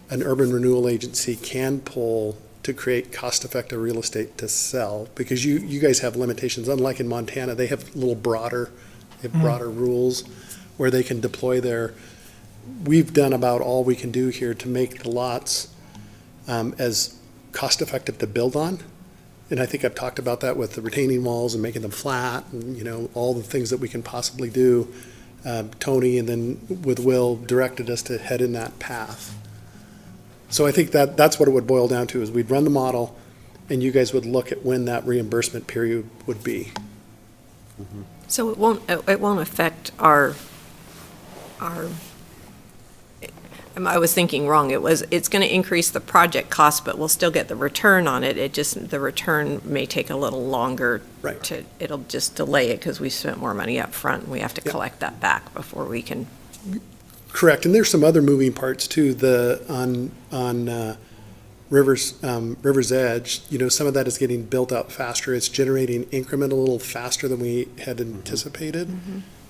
an urban renewal agency can pull to create cost-effective real estate to sell, because you guys have limitations. Unlike in Montana, they have a little broader, broader rules where they can deploy we've done about all we can do here to make the lots as cost-effective to build on. And I think I've talked about that with the retaining walls and making them flat and, all the things that we can possibly do. Tony and then with Will directed us to head in that path. So I think that's what it would boil down to, is we'd run the model and you guys would look at when that reimbursement period would be. So it won't affect our, I was thinking wrong. It's going to increase the project cost, but we'll still get the return on it. The return may take a little longer. Right. It'll just delay it because we spent more money up front and we have to collect that back before we can. Correct. And there's some other moving parts too, on River's Edge, some of that is getting built out faster. It's generating increment a little faster than we had anticipated.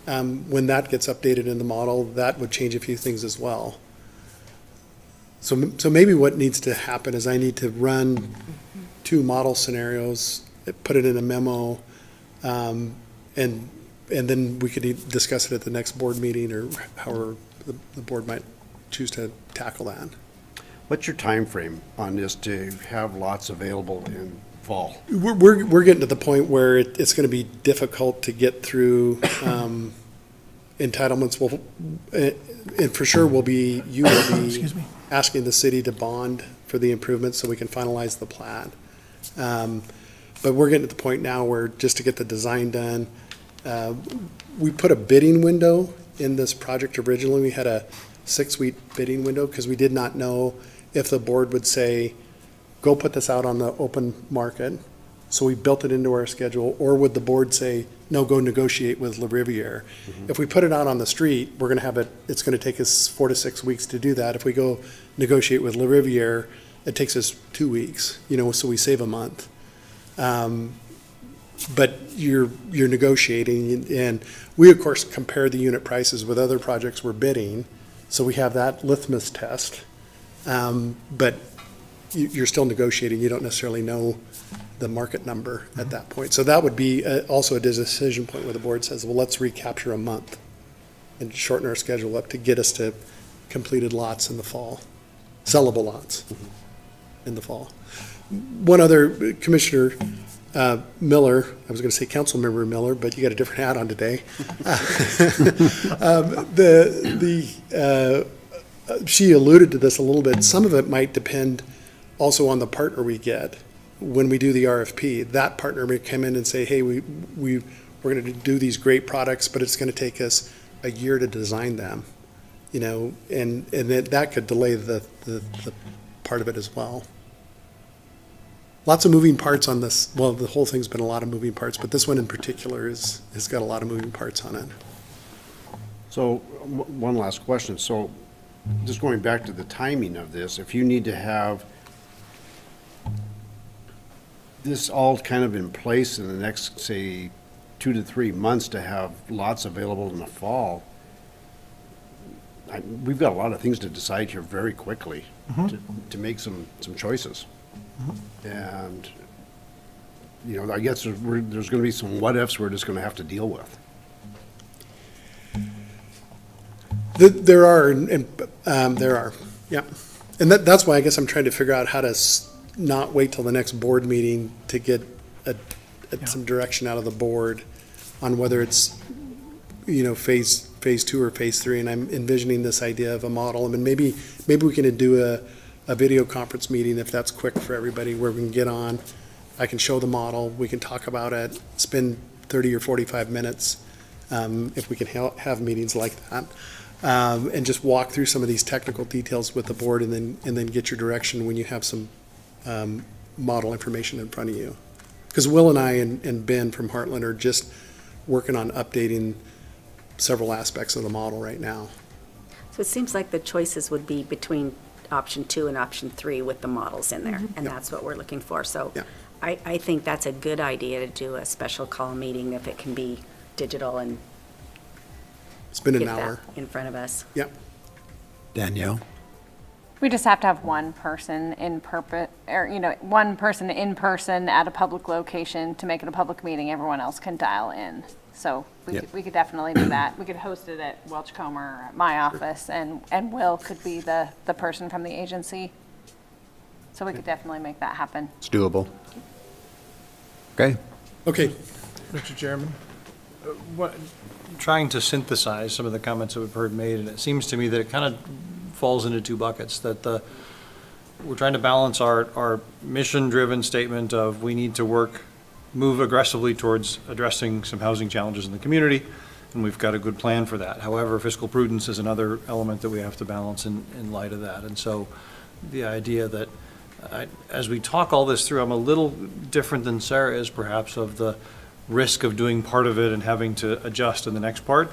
When that gets updated in the model, that would change a few things as well. So maybe what needs to happen is I need to run 2 model scenarios, put it in a memo, and then we could discuss it at the next board meeting, or however the board might choose to tackle that. What's your time frame on this to have lots available in fall? We're getting to the point where it's going to be difficult to get through entitlements. And for sure you will be Excuse me. asking the city to bond for the improvements so we can finalize the plat. But we're getting to the point now where just to get the design done, we put a bidding window in this project originally. We had a 6-week bidding window because we did not know if the board would say, go put this out on the open market. So we built it into our schedule, or would the board say, no, go negotiate with Le Riviere. If we put it out on the street, we're going to have it's going to take us 4 to 6 weeks to do that. If we go negotiate with Le Riviere, it takes us 2 weeks, so we save a month. But you're negotiating, and we of course compare the unit prices with other projects we're bidding, so we have that litmus test. But you're still negotiating. You don't necessarily know the market number at that point. So that would be also a decision point where the board says, well, let's recapture a month and shorten our schedule up to get us to completed lots in the fall, sellable lots in the fall. One other, Commissioner Miller, I was going to say Councilmember Miller, but you got a different hat on today. She alluded to this a little bit. Some of it might depend also on the partner we get when we do the RFP. That partner may come in and say, hey, we're going to do these great products, but it's going to take us a year to design them, and that could delay the part of it as well. Lots of moving parts on this. Well, the whole thing's been a lot of moving parts, but this one in particular has got a lot of moving parts on it. So, one last question. So, just going back to the timing of this, if you need to have this all kind of in place in the next, say, 2 to 3 months to have lots available in the fall, we've got a lot of things to decide here very quickly to make some choices. And, you know, I guess there's going to be some what-ifs we're just going to have to deal with. There are, yeah. And that's why I guess I'm trying to figure out how to not wait till the next board meeting to get some direction out of the board on whether it's, you know, phase 2 or phase 3. And I'm envisioning this idea of a model. I mean, maybe we can do a video conference meeting if that's quick for everybody, where we can get on, I can show the model, we can talk about it, spend 30 or 45 minutes, if we can have meetings like that. And just walk through some of these technical details with the board, and then get your direction when you have some model information in front of you. Because Will and I and Ben from Heartland are just working on updating several aspects of the model right now. So it seems like the choices would be between option 2 and option 3 with the models in there, and Yep. that's what we're looking for. So Yeah. I think that's a good idea to do a special call meeting if it can be digital and It's been an get hour. that in front of us. Yep. Danielle? We just have to have one person one person in person at a public location to make it a public meeting. Everyone else can dial in. So we could definitely do that. We could host it at Welchcombe or at my office, and Will could be the person from the agency. So we could definitely make that happen. It's doable. Okay. Okay. Mr. Chairman, trying to synthesize some of the comments that we've heard made, and it seems to me that it kind of falls into two buckets, that we're trying to balance our mission-driven statement of we need to move aggressively towards addressing some housing challenges in the community, and we've got a good plan for that. However, fiscal prudence is another element that we have to balance in light of that. And so the idea that as we talk all this through, I'm a little different than Sarah is perhaps of the risk of doing part of it and having to adjust in the next part.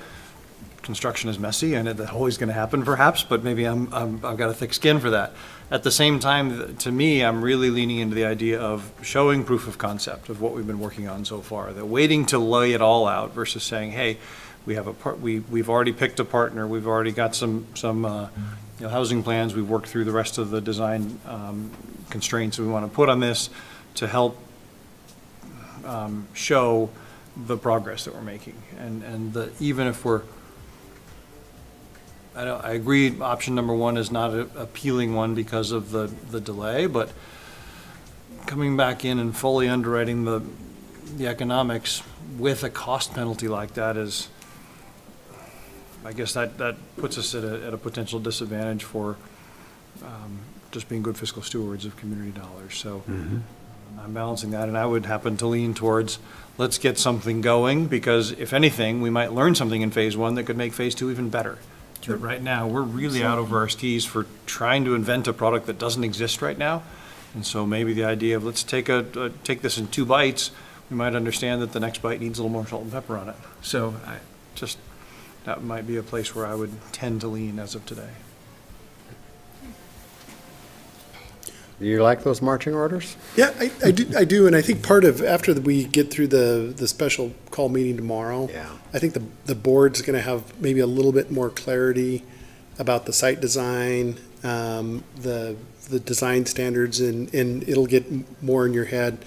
Construction is messy, and that's always going to happen perhaps, but maybe I've got a thick skin for that. At the same time, to me, I'm really leaning into the idea of showing proof of concept of what we've been working on so far. That waiting to lay it all out versus saying, hey, we've already picked a partner, we've already got some housing plans, we've worked through the rest of the design constraints we want to put on this to help show the progress that we're making. And even if I agree option number 1 is not an appealing one because of the delay, but coming back in and fully underwriting the economics with a cost penalty like that is, I guess that puts us at a potential disadvantage for just being good fiscal stewards of community dollars. So I'm balancing that, and I would happen to lean towards let's get something going, because if anything, we might learn something in phase 1 that could make phase 2 even better. But right now, we're really out over our skis for trying to invent a product that doesn't exist right now. And so maybe the idea of let's take this in 2 bites, we might understand that the next bite needs a little more salt and pepper on it. So that might be a place where I would tend to lean as of today. Do you like those marching orders? Yeah, I do, and I think part of, after we get through the special call meeting tomorrow, Yeah. I think the board's gonna have maybe a little bit more clarity about the site design, the design standards, and it'll get more in your head.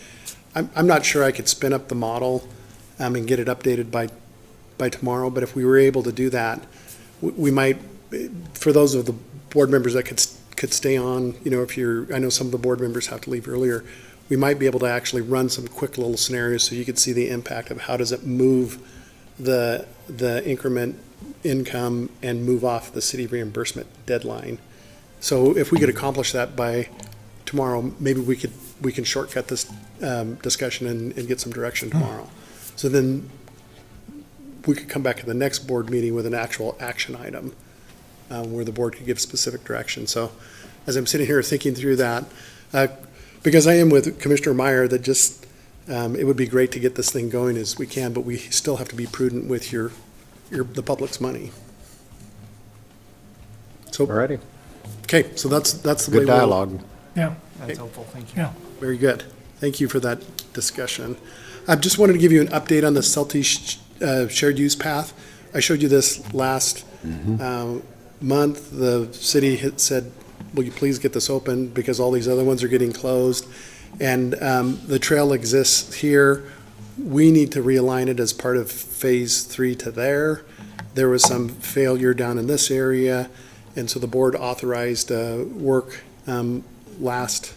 I'm not sure I could spin up the model, and get it updated by tomorrow, but if we were able to do that, we might, for those of the board members that could stay on, I know some of the board members have to leave earlier, we might be able to actually run some quick little scenarios so you could see the impact of how does it move the increment income and move off the city reimbursement deadline. So if we could accomplish that by tomorrow, maybe we can shortcut this discussion and get some direction tomorrow. So then we could come back at the next board meeting with an actual action item where the board could give specific direction. So as I'm sitting here thinking through that, because I am with Commissioner Meyer, that just, it would be great to get this thing going as we can, but we still have to be prudent with the public's money. So, Alrighty, okay, so that's the way good we'll. dialogue. Yeah, That's helpful, thank you. yeah. Very good. Thank you for that discussion. I just wanted to give you an update on the Celtish shared use path. I showed you this last month. The city had said, will you please get this open because all these other ones are getting closed? And the trail exists here. We need to realign it as part of Phase 3 to there. There was some failure down in this area, and so the board authorized work last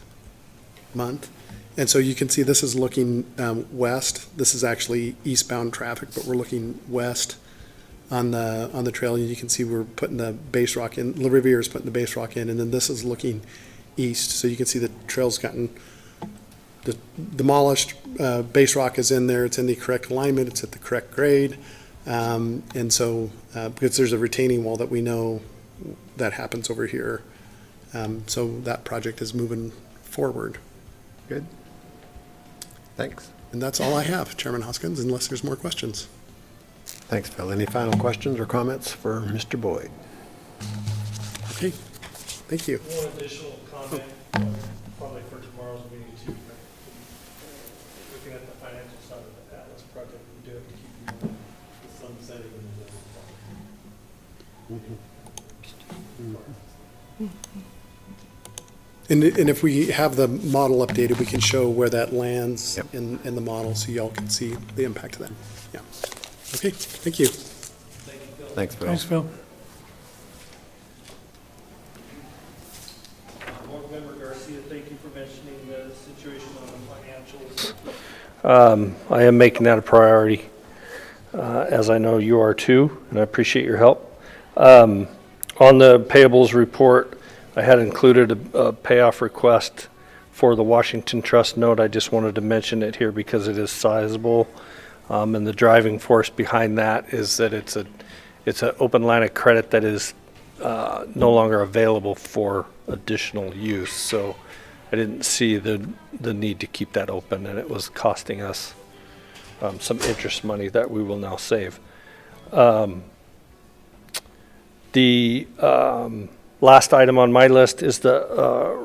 month. And so you can see this is looking west. This is actually eastbound traffic, but we're looking west on the trail. And you can see we're putting the base rock in, La Riviere is putting the base rock in, and then this is looking east. So you can see the trail's gotten demolished. Base rock is in there. It's in the correct alignment. It's at the correct grade. And so, because there's a retaining wall that we know that happens over here. So that project is moving forward. Good. Thanks. And that's all I have, Chairman Hoskins, unless there's more questions. Thanks, Phil. Any final questions or comments for Mr. Boyd? Okay, thank you. One additional comment, probably for tomorrow's meeting too. Looking at the financial side of the Atlas project, we do have to keep in mind the sunsetting and the And if we have the model updated, we can show where that lands Yep. in the model, so y'all can see the impact of that. Yeah. Okay, thank you. Thanks, Phil. Thanks, Phil. Board Member Garcia, thank you for mentioning the situation on the financials. I am making that a priority, as I know you are too, and I appreciate your help. On the payables report, I had included a payoff request for the Washington Trust note. I just wanted to mention it here because it is sizable. And the driving force behind that is that it's an open line of credit that is no longer available for additional use. So I didn't see the need to keep that open, and it was costing us some interest money that we will now save. The last item on my list is the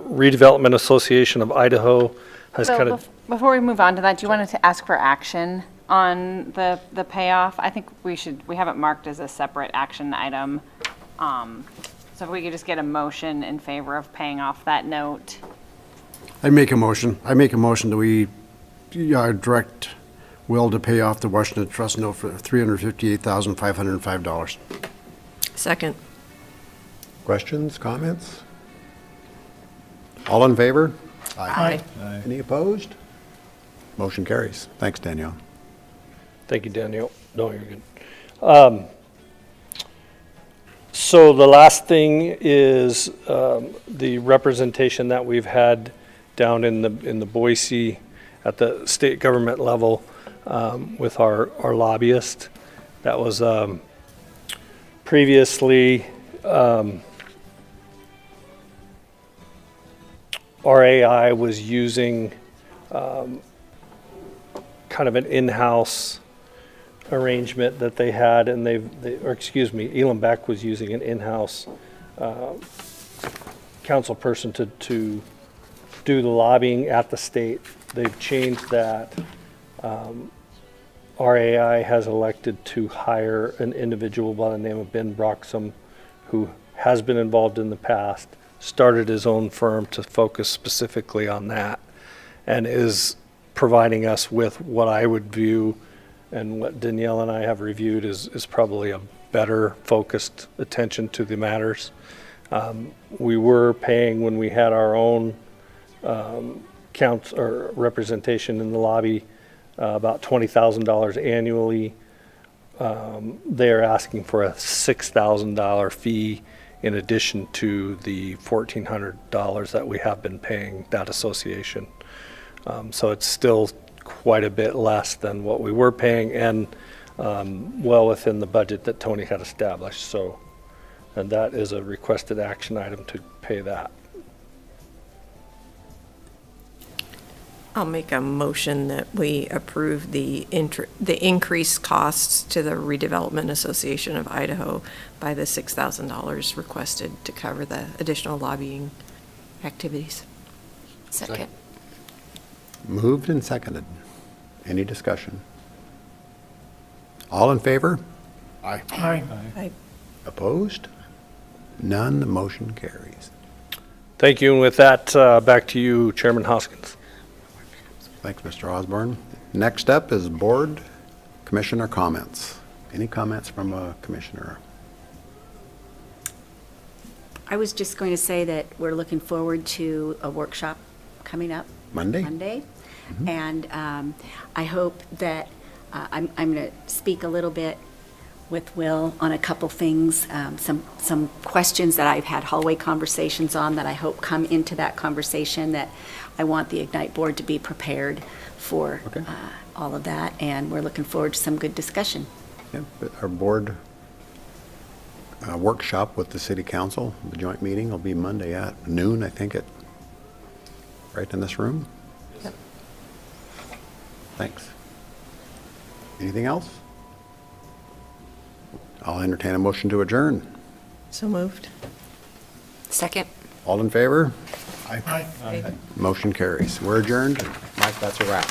Redevelopment Association of Idaho has So kind of. before we move on to that, do you want to ask for action on the payoff? I think we have it marked as a separate action item. So if we could just get a motion in favor of paying off that note. I make a motion that we direct Will to pay off the Washington Trust note for $358,505. Second. Questions, comments? All in favor? Aye. Any opposed? Motion carries. Thanks, Danielle. Thank you, Danielle. No, you're good. So the last thing is the representation that we've had down in the Boise at the state government level with our lobbyist. That was previously RAI was using kind of an in-house arrangement that they had, and Elam Beck was using an in-house council person to do the lobbying at the state. They've changed that. RAI has elected to hire an individual by the name of Ben Broxham, who has been involved in the past, started his own firm to focus specifically on that, and is providing us with what I would view and what Danielle and I have reviewed is probably a better focused attention to the matters. We were paying, when we had our own counts or representation in the lobby, about $20,000 annually. They're asking for a $6,000 fee in addition to the $1,400 that we have been paying that association. So it's still quite a bit less than what we were paying, and well within the budget that Tony had established. So, and that is a requested action item to pay that. I'll make a motion that we approve the increased costs to the Redevelopment Association of Idaho by the $6,000 requested to cover the additional lobbying activities. Second. Moved and seconded. Any discussion? All in favor? Aye. Opposed? None, the motion carries. Thank you, and with that, back to you, Chairman Hoskins. Thanks, Mr. Osborne. Next up is board commissioner comments. Any comments from a commissioner? I was just going to say that we're looking forward to a workshop coming up. Monday? Monday. And I hope that, I'm going to speak a little bit with Will on a couple things, some questions that I've had hallway conversations on that I hope come into that conversation, that I want the Ignite Board to be prepared for Okay. all of that, and we're looking forward to some good discussion. Yeah, but our board workshop with the city council, the joint meeting will be Monday at noon, I think, right in this room? Yep. Thanks. Anything else? I'll entertain a motion to adjourn. So moved. Second. All in favor? Aye. Motion carries. We're adjourned. Mike, that's a wrap.